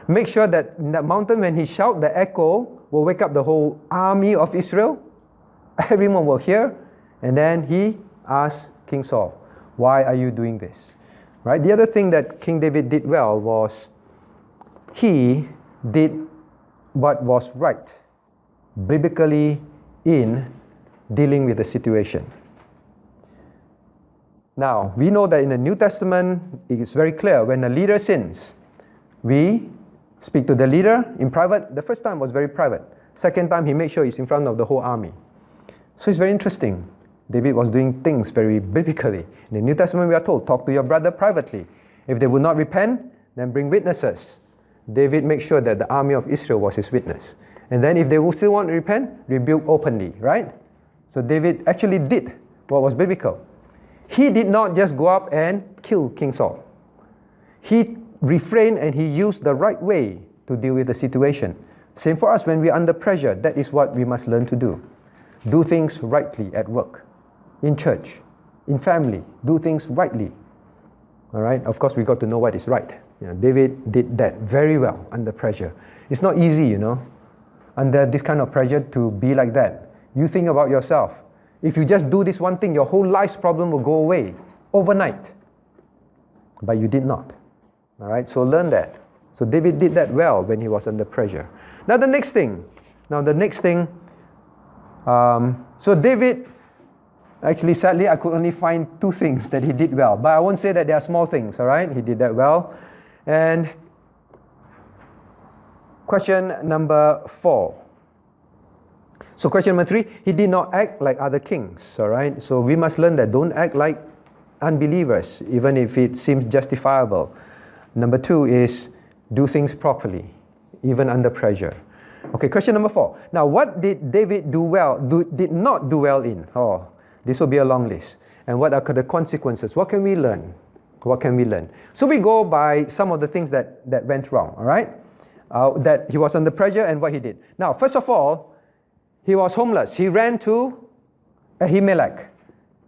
Make sure that in that mountain, when he shouts, the echo will wake up the whole army of Israel. Everyone will hear. And then he asked King Saul, why are you doing this? Right? The other thing that King David did well was he did what was right biblically in dealing with the situation. Now, we know that in the New Testament, it is very clear when a leader sins, we speak to the leader in private. The first time was very private. Second time, he made sure he's in front of the whole army. So it's very interesting. David was doing things very biblically. In the New Testament, we are told, talk to your brother privately. If they would not repent, then bring witnesses. David made sure that the army of Israel was his witness. And then if they will still want to repent, rebuke openly, right? So David actually did what was biblical. He did not just go up and kill King Saul. He refrained and he used the right way to deal with the situation. Same for us when we are under pressure. That is what we must learn to do. Do things rightly at work, in church, in family. Do things rightly. All right? Of course, we got to know what is right. David did that very well under pressure. It's not easy, under this kind of pressure to be like that. You think about yourself. If you just do this one thing, your whole life's problem will go away overnight. But you did not. All right? So learn that. So David did that well when he was under pressure. Now the next thing. So David, actually sadly, I could only find two things that he did well. But I won't say that they are small things, all right? He did that well. And question number 4. So question number 3, he did not act like other kings, all right? So we must learn that don't act like unbelievers, even if it seems justifiable. Number 2 is do things properly, even under pressure. Okay, question number 4. Now, what did David did not do well in? Oh, this will be a long list. And what are the consequences? What can we learn? What can we learn? So we go by some of the things that went wrong, all right? That he was under pressure and what he did. Now, first of all, he was homeless. He ran to Ahimelech.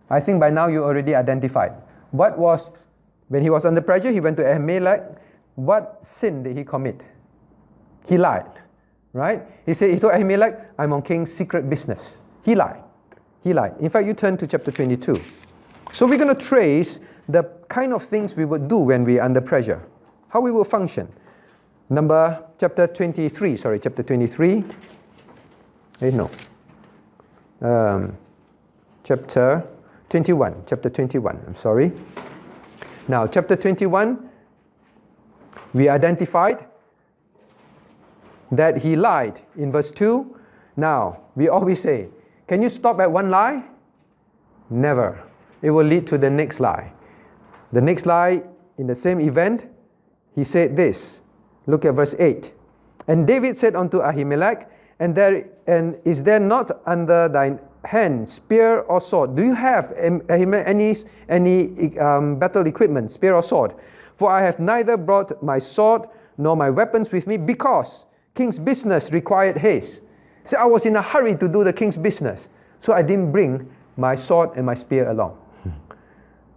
I think by now you already identified. When he was under pressure, he went to Ahimelech. What sin did he commit? He lied, right? He told Ahimelech, I'm on king's secret business. He lied. In fact, you turn to chapter 22. So we're going to trace the kind of things we would do when we're under pressure. How we will function. Chapter 23. Chapter 21, I'm sorry. Now, chapter 21, we identified that he lied in verse 2. Now, we always say, can you stop at one lie? Never. It will lead to the next lie. The next lie, in the same event, he said this. Look at verse 8. And David said unto Ahimelech, and is there not under thine hand spear or sword? Do you have any battle equipment, spear or sword? For I have neither brought my sword nor my weapons with me, because king's business required haste. So I was in a hurry to do the king's business, so I didn't bring my sword and my spear along.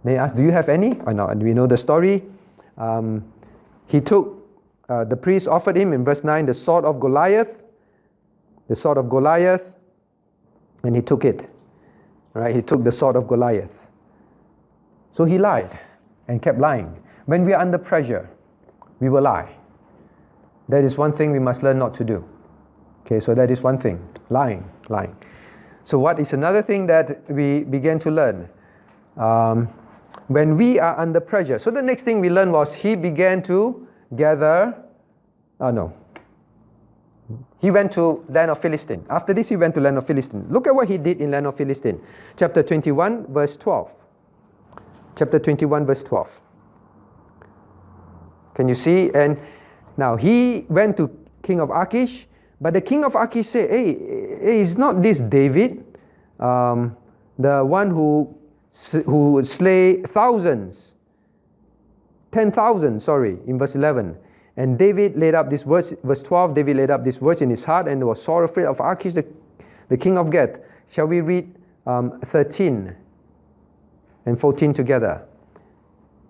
They asked, do you have any? Oh, no, and we know the story. He took, the priest offered him in verse 9 the sword of Goliath, and he took it. Right? He took the sword of Goliath. So he lied. and kept lying. When we are under pressure, we will lie. That is one thing we must learn not to do. Okay, so that is one thing, lying. So what is another thing that we began to learn? When we are under pressure. So the next thing we learned was he began to gather, he went to land of Philistine. After this he went to land of Philistine. Look at what he did in land of Philistine. Chapter 21 verse 12. Chapter 21 verse 12. Can you see? And now he went to king of Achish, but the king of Achish said, hey, is not this David, the one who would slay thousands, 10,000, in verse 11. And David laid up this verse, verse 12, David laid up this verse in his heart and was sore afraid of Achish, the king of Gath. Shall we read 13 and 14 together?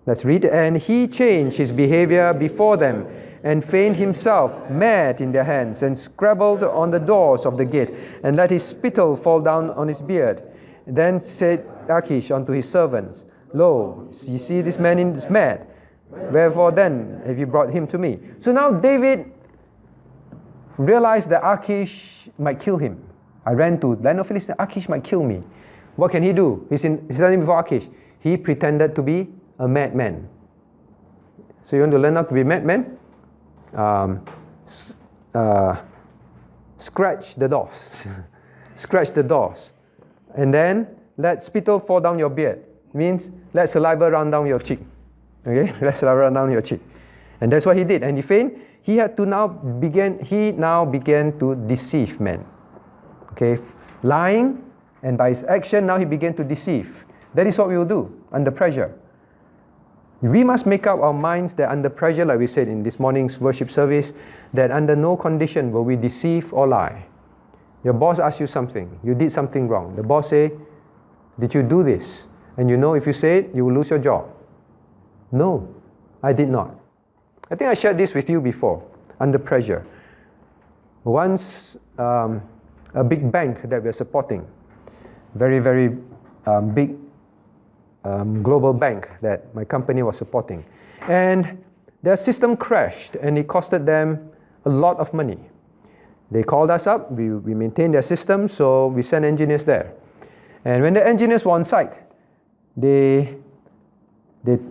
Let's read. And he changed his behavior before them and feigned himself mad in their hands and scrabbled on the doors of the gate and let his spittle fall down on his beard. Then said Achish unto his servants, Lo, you see this man is mad. Wherefore then have you brought him to me? So now David realized that Achish might kill him. I ran to land of Philistine, Achish might kill me. What can he do? He's standing before Achish. He pretended to be a madman. So you want to learn how to be a madman? Scratch the doors. Scratch the doors. And then let spittle fall down your beard. Means let saliva run down your cheek. Okay, let saliva run down your cheek. And that's what he did. And he feigned. He now began to deceive men. Okay, lying, and by his action now he began to deceive. That is what we will do under pressure. We must make up our minds that under pressure, like we said in this morning's worship service, that under no condition will we deceive or lie. Your boss asks you something, you did something wrong. The boss say, did you do this? And you know if you say it, you will lose your job. No, I did not. I think I shared this with you before, under pressure. Once, a big bank that we're supporting, very, very big global bank that my company was supporting. And their system crashed and it costed them a lot of money. They called us up, we maintained their system, so we sent engineers there. And when the engineers were on site, they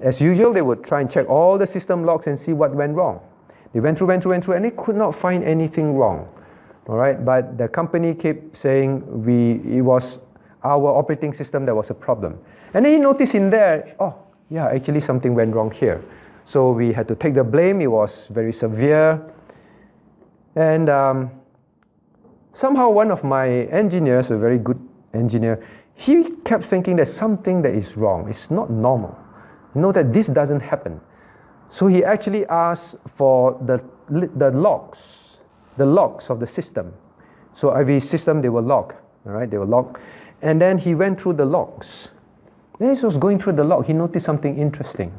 as usual, they would try and check all the system logs and see what went wrong. They went through, and they could not find anything wrong. All right, but the company kept saying it was our operating system that was a problem. And then he noticed in there, oh, yeah, actually something went wrong here. So we had to take the blame. It was very severe. And somehow one of my engineers, a very good engineer, he kept thinking there's something that is wrong. It's not normal. You know that this doesn't happen. So he actually asked for the logs of the system. So every system, they were logged. All right, they were logged. And then he went through the logs. As he was going through the log, he noticed something interesting.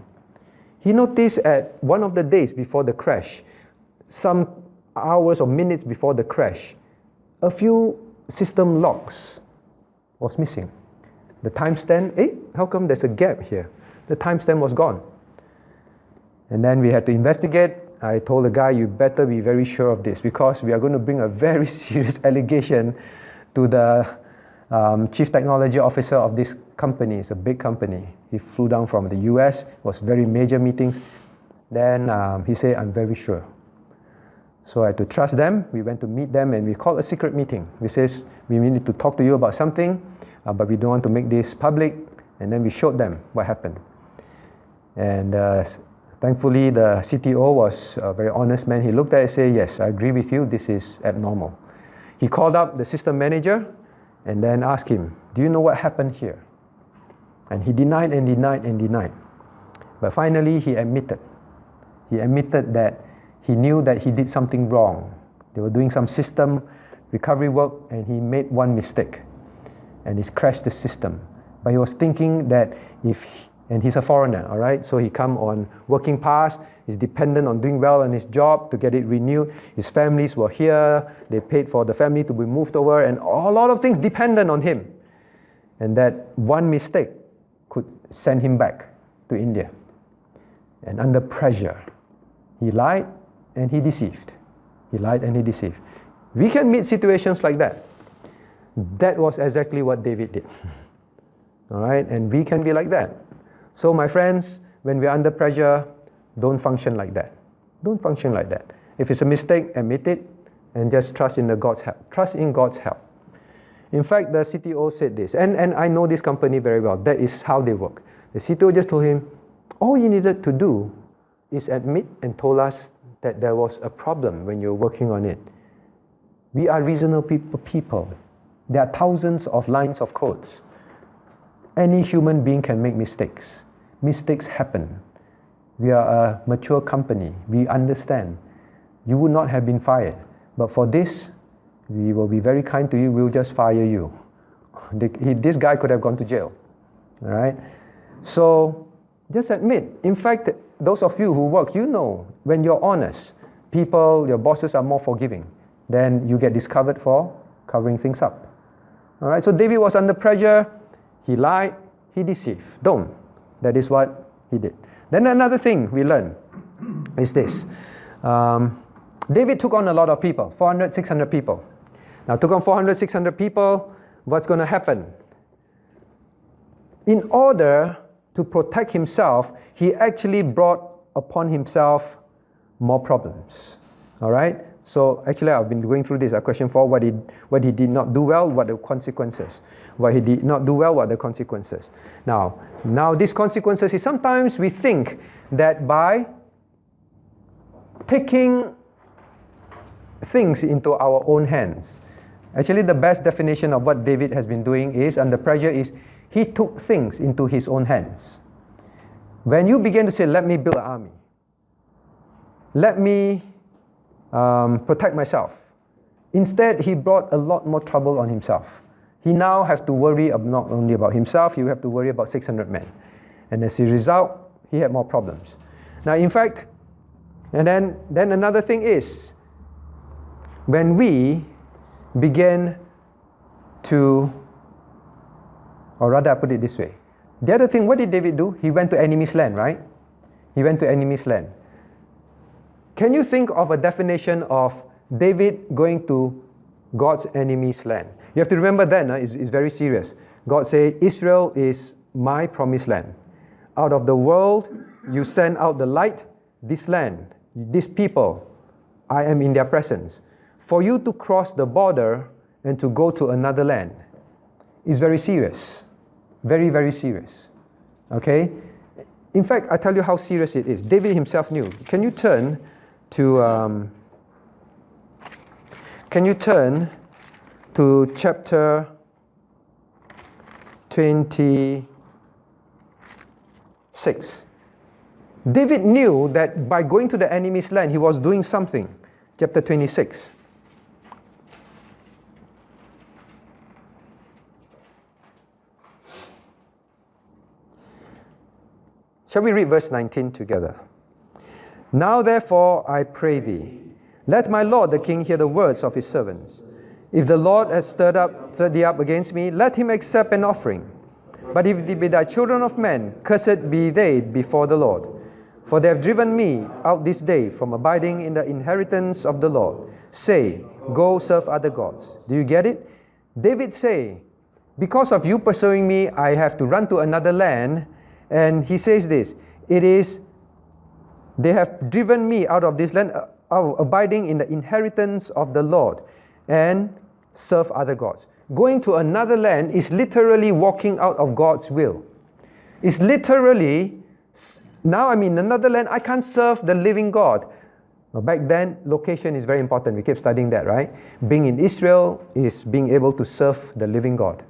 He noticed at one of the days before the crash, some hours or minutes before the crash, a few system logs was missing. The timestamp, how come there's a gap here? The timestamp was gone. And then we had to investigate. I told the guy, you better be very sure of this because we are going to bring a very serious allegation to the chief technology officer of this company. It's a big company. He flew down from the US, was very major meetings. Then he said, I'm very sure. So I had to trust them. We went to meet them and we called a secret meeting. We says, we need to talk to you about something, but we don't want to make this public. And then we showed them what happened. And thankfully, the CTO was a very honest man. He looked at it and said, yes, I agree with you. This is abnormal. He called up the system manager and then asked him, do you know what happened here? And he denied and denied and denied. But finally, he admitted. He admitted that he knew that he did something wrong. They were doing some system recovery work and he made one mistake. And it crashed the system. But he was thinking that and he's a foreigner, all right? So he come on working pass. He's dependent on doing well in his job to get it renewed. His families were here. They paid for the family to be moved over, and a lot of things dependent on him. And that one mistake could send him back to India. And under pressure, he lied and he deceived. He lied and he deceived. We can meet situations like that. That was exactly what David did. All right, and we can be like that. So my friends, when we're under pressure, don't function like that. Don't function like that. If it's a mistake, admit it, and just trust in God's help. Trust in God's help. In fact, the CTO said this, and I know this company very well. That is how they work. The CTO just told him, all you needed to do is admit and told us that there was a problem when you're working on it. We are reasonable people. There are thousands of lines of codes. Any human being can make mistakes. Mistakes happen. We are a mature company. We understand. You would not have been fired. But for this, we will be very kind to you. We'll just fire you. This guy could have gone to jail. All right? So just admit. In fact, those of you who work, you know, when you're honest, people, your bosses are more forgiving. Then you get discovered for covering things up. All right? So David was under pressure. He lied, he deceived. Don't. That is what he did. Then another thing we learn is this. David took on a lot of people, 400, 600 people. Now, took on 400, 600 people, what's going to happen? In order to protect himself, he actually brought upon himself more problems. All right? So actually, I've been going through this. Question 4, what he did not do well, what the consequences. What he did not do well, what the consequences. Now these consequences is sometimes we think that by taking things into our own hands. Actually, the best definition of what David has been doing is, under pressure, is he took things into his own hands. When you begin to say, let me build an army, let me protect myself, instead he brought a lot more trouble on himself. He now has to worry not only about himself, he will have to worry about 600 men. And as a result, he had more problems. Now, in fact, and then another thing is, when we begin to, or rather I put it this way, the other thing, what did David do? He went to enemy's land, right? He went to enemy's land. Can you think of a definition of David going to God's enemy's land? You have to remember then, it's very serious. God said, Israel is my promised land. Out of the world, you send out the light, this land, these people, I am in their presence. For you to cross the border and to go to another land is very serious. Very, very serious. Okay? In fact, I tell you how serious it is. David himself knew. Can you turn to chapter 26. David knew that by going to the enemy's land, he was doing something. Chapter 26. Shall we read verse 19 together? Now therefore I pray thee, let my lord the king hear the words of his servants. If the Lord has stirred thee up against me, let him accept an offering. But if they be thy children of men, cursed be they before the Lord. For they have driven me out this day from abiding in the inheritance of the Lord. Say, go serve other gods. Do you get it? David say, because of you pursuing me, I have to run to another land. And he says this, they have driven me out of this land, abiding in the inheritance of the Lord, and serve other gods. Going to another land is literally walking out of God's will. It's literally, now I'm in another land, I can't serve the living God. Back then, location is very important. We keep studying that, right? Being in Israel is being able to serve the living God.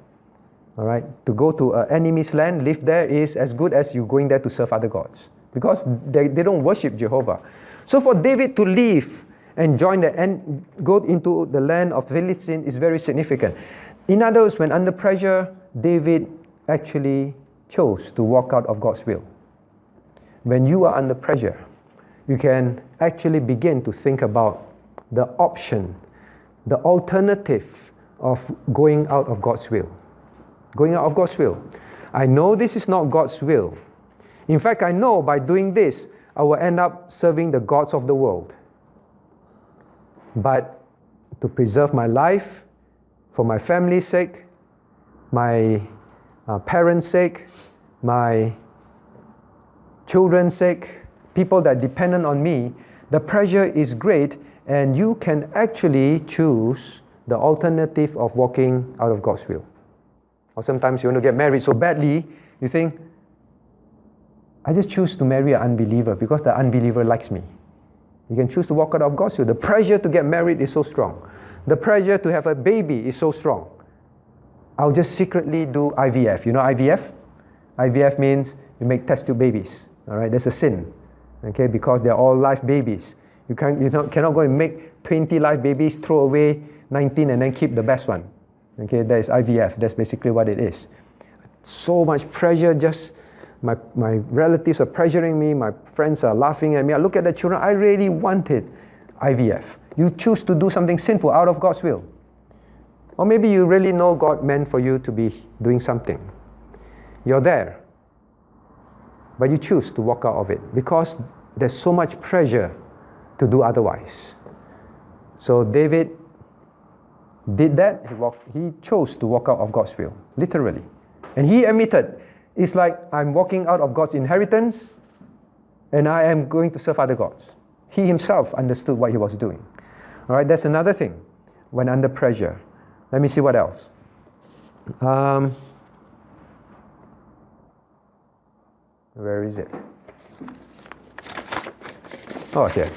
All right? To go to an enemy's land, live there is as good as you going there to serve other gods. Because they don't worship Jehovah. So for David to leave and go into the land of Philistine is very significant. In other words, when under pressure, David actually chose to walk out of God's will. When you are under pressure, you can actually begin to think about the option, the alternative of going out of God's will. Going out of God's will. I know this is not God's will. In fact, I know by doing this, I will end up serving the gods of the world. But to preserve my life, for my family's sake, my parents' sake, my children's sake, people that are dependent on me, the pressure is great, and you can actually choose the alternative of walking out of God's will. Or sometimes you want to get married so badly, you think, I just choose to marry an unbeliever because the unbeliever likes me. You can choose to walk out of God's will. The pressure to get married is so strong. The pressure to have a baby is so strong. I'll just secretly do IVF. You know IVF? IVF means you make test tube babies. All right, that's a sin. Okay, because they're all live babies. You cannot go and make 20 live babies, throw away 19 and then keep the best one. Okay, that is IVF. That's basically what it is. So much pressure, just my relatives are pressuring me, my friends are laughing at me. I look at the children, I really wanted IVF. You choose to do something sinful out of God's will. Or maybe you really know God meant for you to be doing something. You're there, but you choose to walk out of it because there's so much pressure to do otherwise. So David did that. He chose to walk out of God's will, literally. And he admitted, it's like I'm walking out of God's inheritance and I am going to serve other gods. He himself understood what he was doing. All right, that's another thing when under pressure. Let me see what else. Where is it? Oh, here.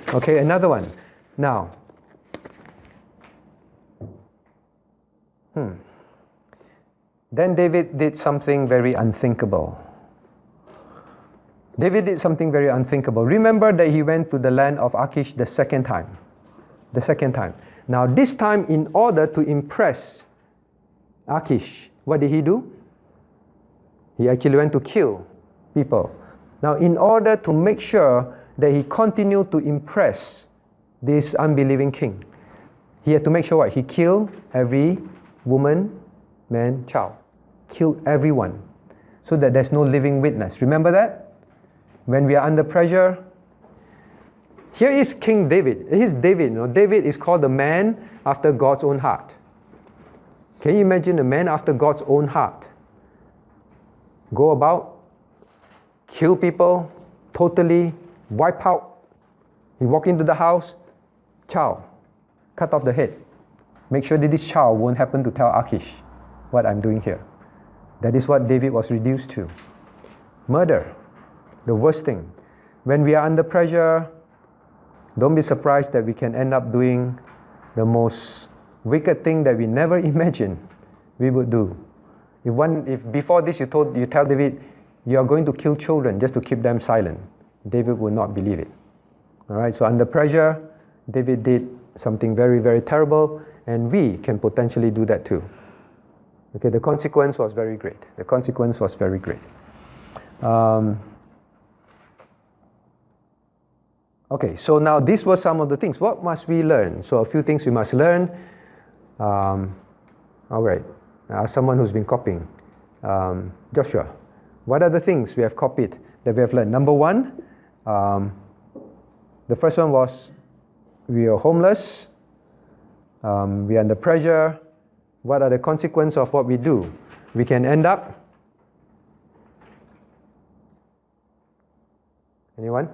Okay, another one. Now, then David did something very unthinkable. David did something very unthinkable. Remember that he went to the land of Achish the second time. The second time. Now, this time, in order to impress Achish, what did he do? He actually went to kill people. Now, in order to make sure that he continued to impress this unbelieving king, he had to make sure what? He killed every woman, man, child. Killed everyone. So that there's no living witness. Remember that? When we are under pressure. Here is King David. Here's David. David is called the man after God's own heart. Can you imagine a man after God's own heart? Go about, kill people, totally wipe out. He walk into the house, child, cut off the head. Make sure that this child won't happen to tell Achish what I'm doing here. That is what David was reduced to. Murder, the worst thing. When we are under pressure, don't be surprised that we can end up doing the most wicked thing that we never imagined we would do. If before this you tell David, you are going to kill children just to keep them silent, David would not believe it. All right, so under pressure, David did something very, very terrible, and we can potentially do that too. Okay, the consequence was very great. The consequence was very great. Okay, so now these were some of the things. What must we learn? So a few things we must learn. All right, someone who's been copying. Joshua, what are the things we have copied that we have learned? Number one, the first one was we are homeless. We are under pressure. What are the consequences of what we do? We can end up. Anyone?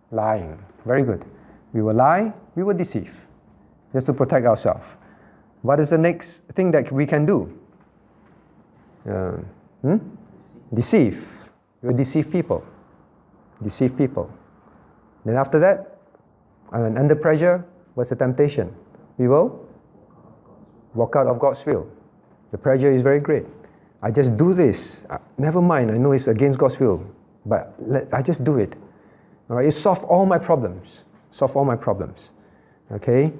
Lying. Very good. We will lie, we will deceive, just to protect ourselves. What is the next thing that we can do? Deceive. We will deceive people. Deceive people. Then after that, under pressure, what's the temptation? We will walk out of God's will. The pressure is very great. I just do this. Never mind, I know it's against God's will, but I just do it. All right, it solves all my problems. Solve all my problems. Okay?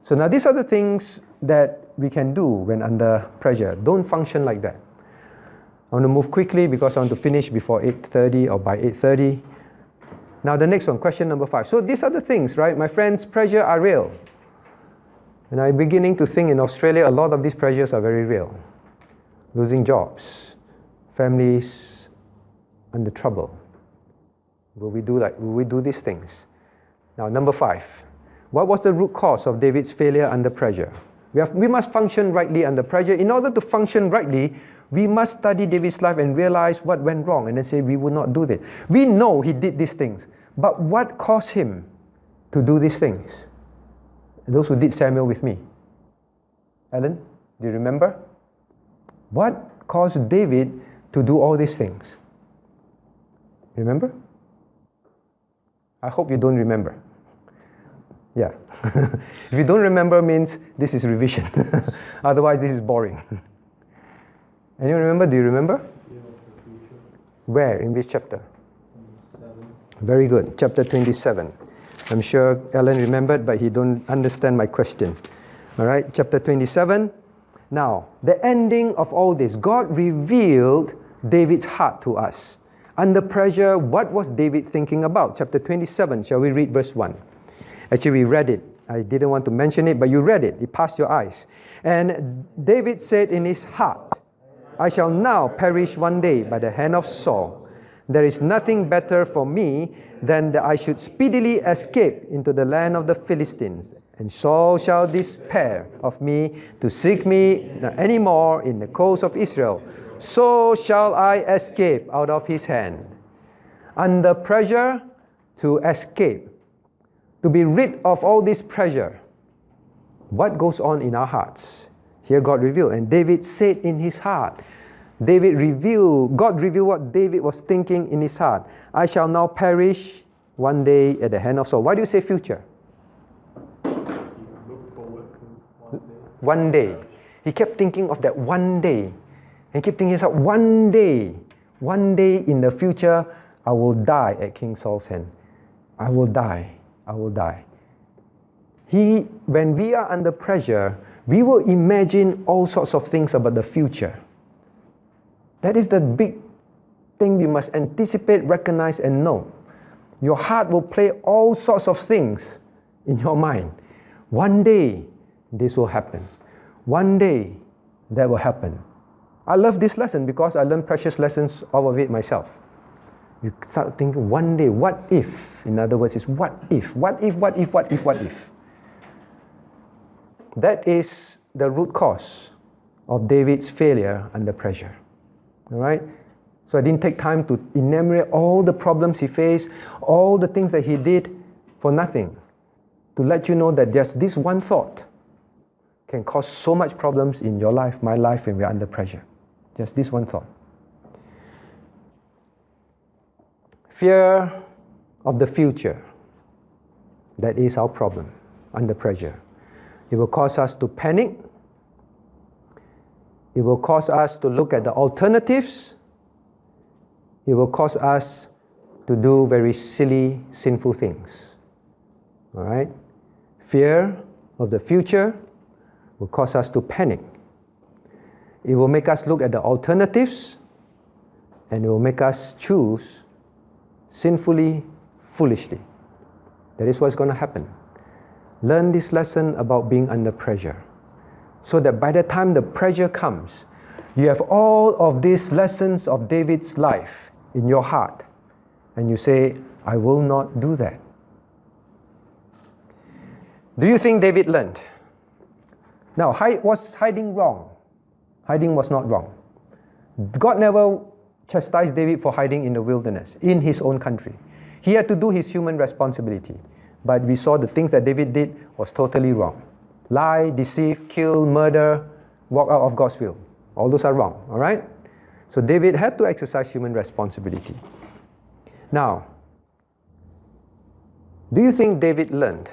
So now these are the things that we can do when under pressure. Don't function like that. I want to move quickly because I want to finish before 8:30 or by 8:30. Now the next one, question number 5. So these are the things, right? My friends, pressure are real. And I'm beginning to think in Australia, a lot of these pressures are very real. Losing jobs, families under trouble. Will we do these things? Now, number 5. What was the root cause of David's failure under pressure? We must function rightly under pressure. In order to function rightly, we must study David's life and realize what went wrong and then say we will not do that. We know he did these things, but what caused him to do these things? Those who did Samuel with me. Alan, do you remember? What caused David to do all these things? Remember? I hope you don't remember. Yeah. If you don't remember, means this is revision. Otherwise, this is boring. Anyone remember? Do you remember? Where? In which chapter? 27. Very good. Chapter 27. I'm sure Alan remembered, but he don't understand my question. All right, chapter 27. Now, the ending of all this, God revealed David's heart to us. Under pressure, what was David thinking about? Chapter 27, shall we read verse 1? Actually, we read it. I didn't want to mention it, but you read it. It passed your eyes. And David said in his heart, I shall now perish one day by the hand of Saul. There is nothing better for me than that I should speedily escape into the land of the Philistines. And Saul shall despair of me to seek me any more in the coast of Israel. So shall I escape out of his hand. Under pressure, to escape, to be rid of all this pressure. What goes on in our hearts? Here God revealed, and David said in his heart. God revealed what David was thinking in his heart. I shall now perish one day at the hand of Saul. Why do you say future? Look forward to one day. He kept thinking of that one day. And kept thinking, one day in the future, I will die at King Saul's hand. I will die. When we are under pressure, we will imagine all sorts of things about the future. That is the big thing we must anticipate, recognize, and know. Your heart will play all sorts of things in your mind. One day, this will happen. One day, that will happen. I love this lesson because I learned precious lessons out of it myself. You start thinking, one day, what if? In other words, it's what if? That is the root cause of David's failure under pressure. All right? So I didn't take time to enumerate all the problems he faced, all the things that he did for nothing. To let you know that just this one thought can cause so much problems in your life, my life, when we are under pressure. Just this one thought. Fear of the future. That is our problem under pressure. It will cause us to panic. It will cause us to look at the alternatives. It will cause us to do very silly, sinful things. All right? Fear of the future will cause us to panic. It will make us look at the alternatives, and it will make us choose sinfully, foolishly. That is what's going to happen. Learn this lesson about being under pressure, so that by the time the pressure comes, you have all of these lessons of David's life in your heart, and you say, I will not do that. Do you think David learned? Now, was hiding wrong? Hiding was not wrong. God never chastised David for hiding in the wilderness, in his own country. He had to do his human responsibility. But we saw the things that David did was totally wrong. Lie, deceive, kill, murder, walk out of God's will. All those are wrong, all right? So David had to exercise human responsibility. Now, do you think David learned?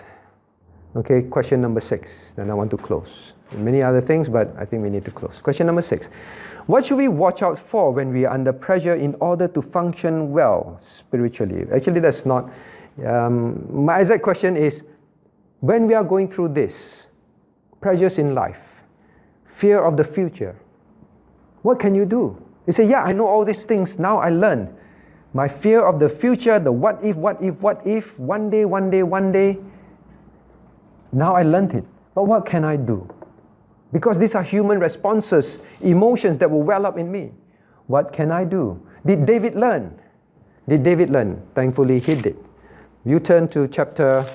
Okay, question number 6. Then I want to close. Many other things, but I think we need to close. Question number 6. What should we watch out for when we are under pressure in order to function well spiritually? Actually, that's not... my exact question is, when we are going through this, pressures in life, fear of the future, what can you do? You say, yeah, I know all these things, now I learn. My fear of the future, the what if, one day, now I learned it. But what can I do? Because these are human responses, emotions that will well up in me. What can I do? Did David learn? Did David learn? Thankfully, he did. You turn to chapter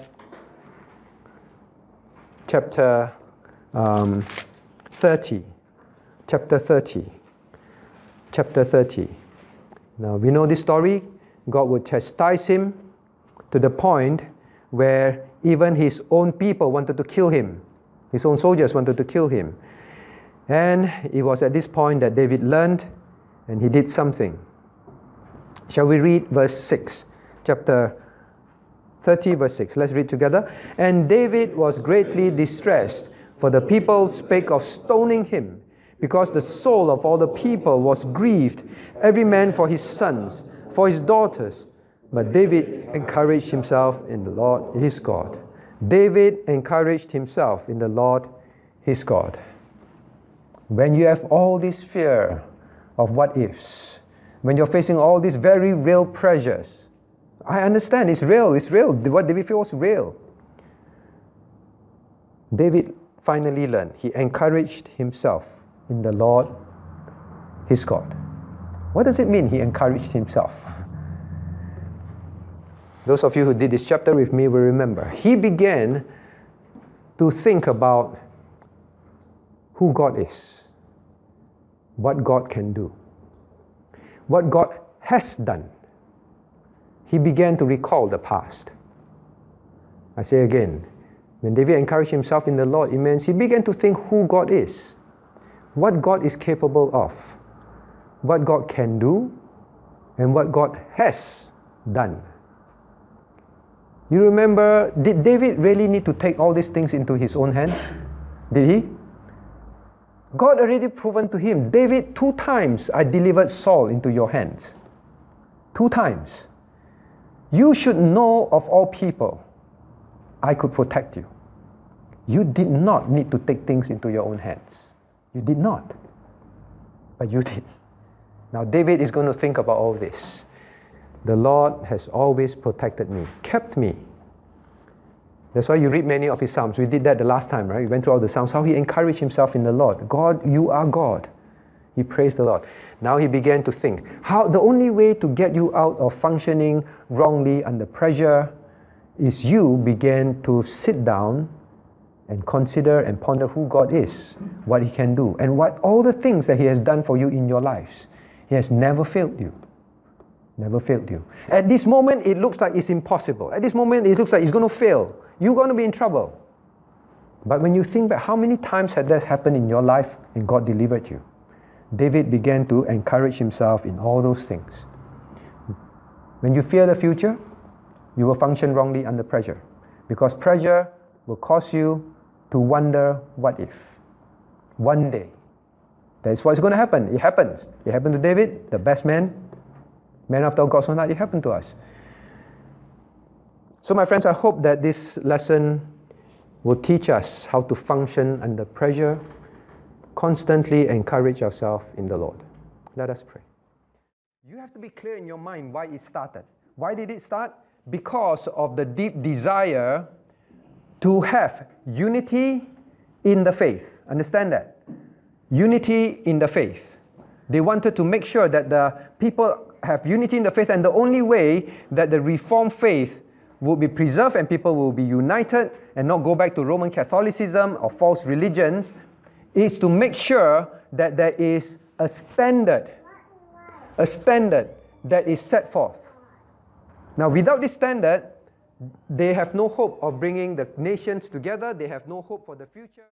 30. Chapter 30. Now, we know this story. God would chastise him to the point where even his own people wanted to kill him. His own soldiers wanted to kill him. And it was at this point that David learned and he did something. Shall we read verse 6? Chapter 30, verse 6. Let's read together. And David was greatly distressed, for the people spake of stoning him, because the soul of all the people was grieved, every man for his sons, for his daughters. But David encouraged himself in the Lord his God. David encouraged himself in the Lord his God. When you have all this fear of what ifs, when you're facing all these very real pressures, I understand, it's real. What David feels was real. David finally learned. He encouraged himself in the Lord his God. What does it mean, he encouraged himself? Those of you who did this chapter with me will remember. He began to think about who God is, what God can do, what God has done. He began to recall the past. I say again, when David encouraged himself in the Lord, it means he began to think who God is, what God is capable of, what God can do, and what God has done. You remember, did David really need to take all these things into his own hands? Did he? God already proven to him, David, 2 times I delivered Saul into your hands. 2 times. You should know of all people, I could protect you. You did not need to take things into your own hands. You did not. But you did. Now David is going to think about all this. The Lord has always protected me, kept me. That's why you read many of his Psalms. We did that the last time, right? We went through all the Psalms, how he encouraged himself in the Lord. God, you are God. He praised the Lord. Now he began to think, how the only way to get you out of functioning wrongly under pressure is you began to sit down and consider and ponder who God is, what he can do, and what all the things that he has done for you in your lives. He has never failed you. Never failed you. At this moment, it looks like it's impossible. At this moment, it looks like it's going to fail. You're going to be in trouble. But when you think back, how many times had that happened in your life and God delivered you? David began to encourage himself in all those things. When you fear the future, you will function wrongly under pressure, because pressure will cause you to wonder what if. One day. That's what's going to happen. It happens. It happened to David, the best man after God's own heart. It happened to us. So my friends, I hope that this lesson will teach us how to function under pressure, constantly encourage ourselves in the Lord. Let us pray. You have to be clear in your mind why it started. Why did it start? Because of the deep desire to have unity in the faith. Understand that? Unity in the faith. They wanted to make sure that the people have unity in the faith, and the only way that the Reformed faith will be preserved and people will be united and not go back to Roman Catholicism or false religions is to make sure that there is a standard that is set forth. Now, without this standard, they have no hope of bringing the nations together. They have no hope for the future.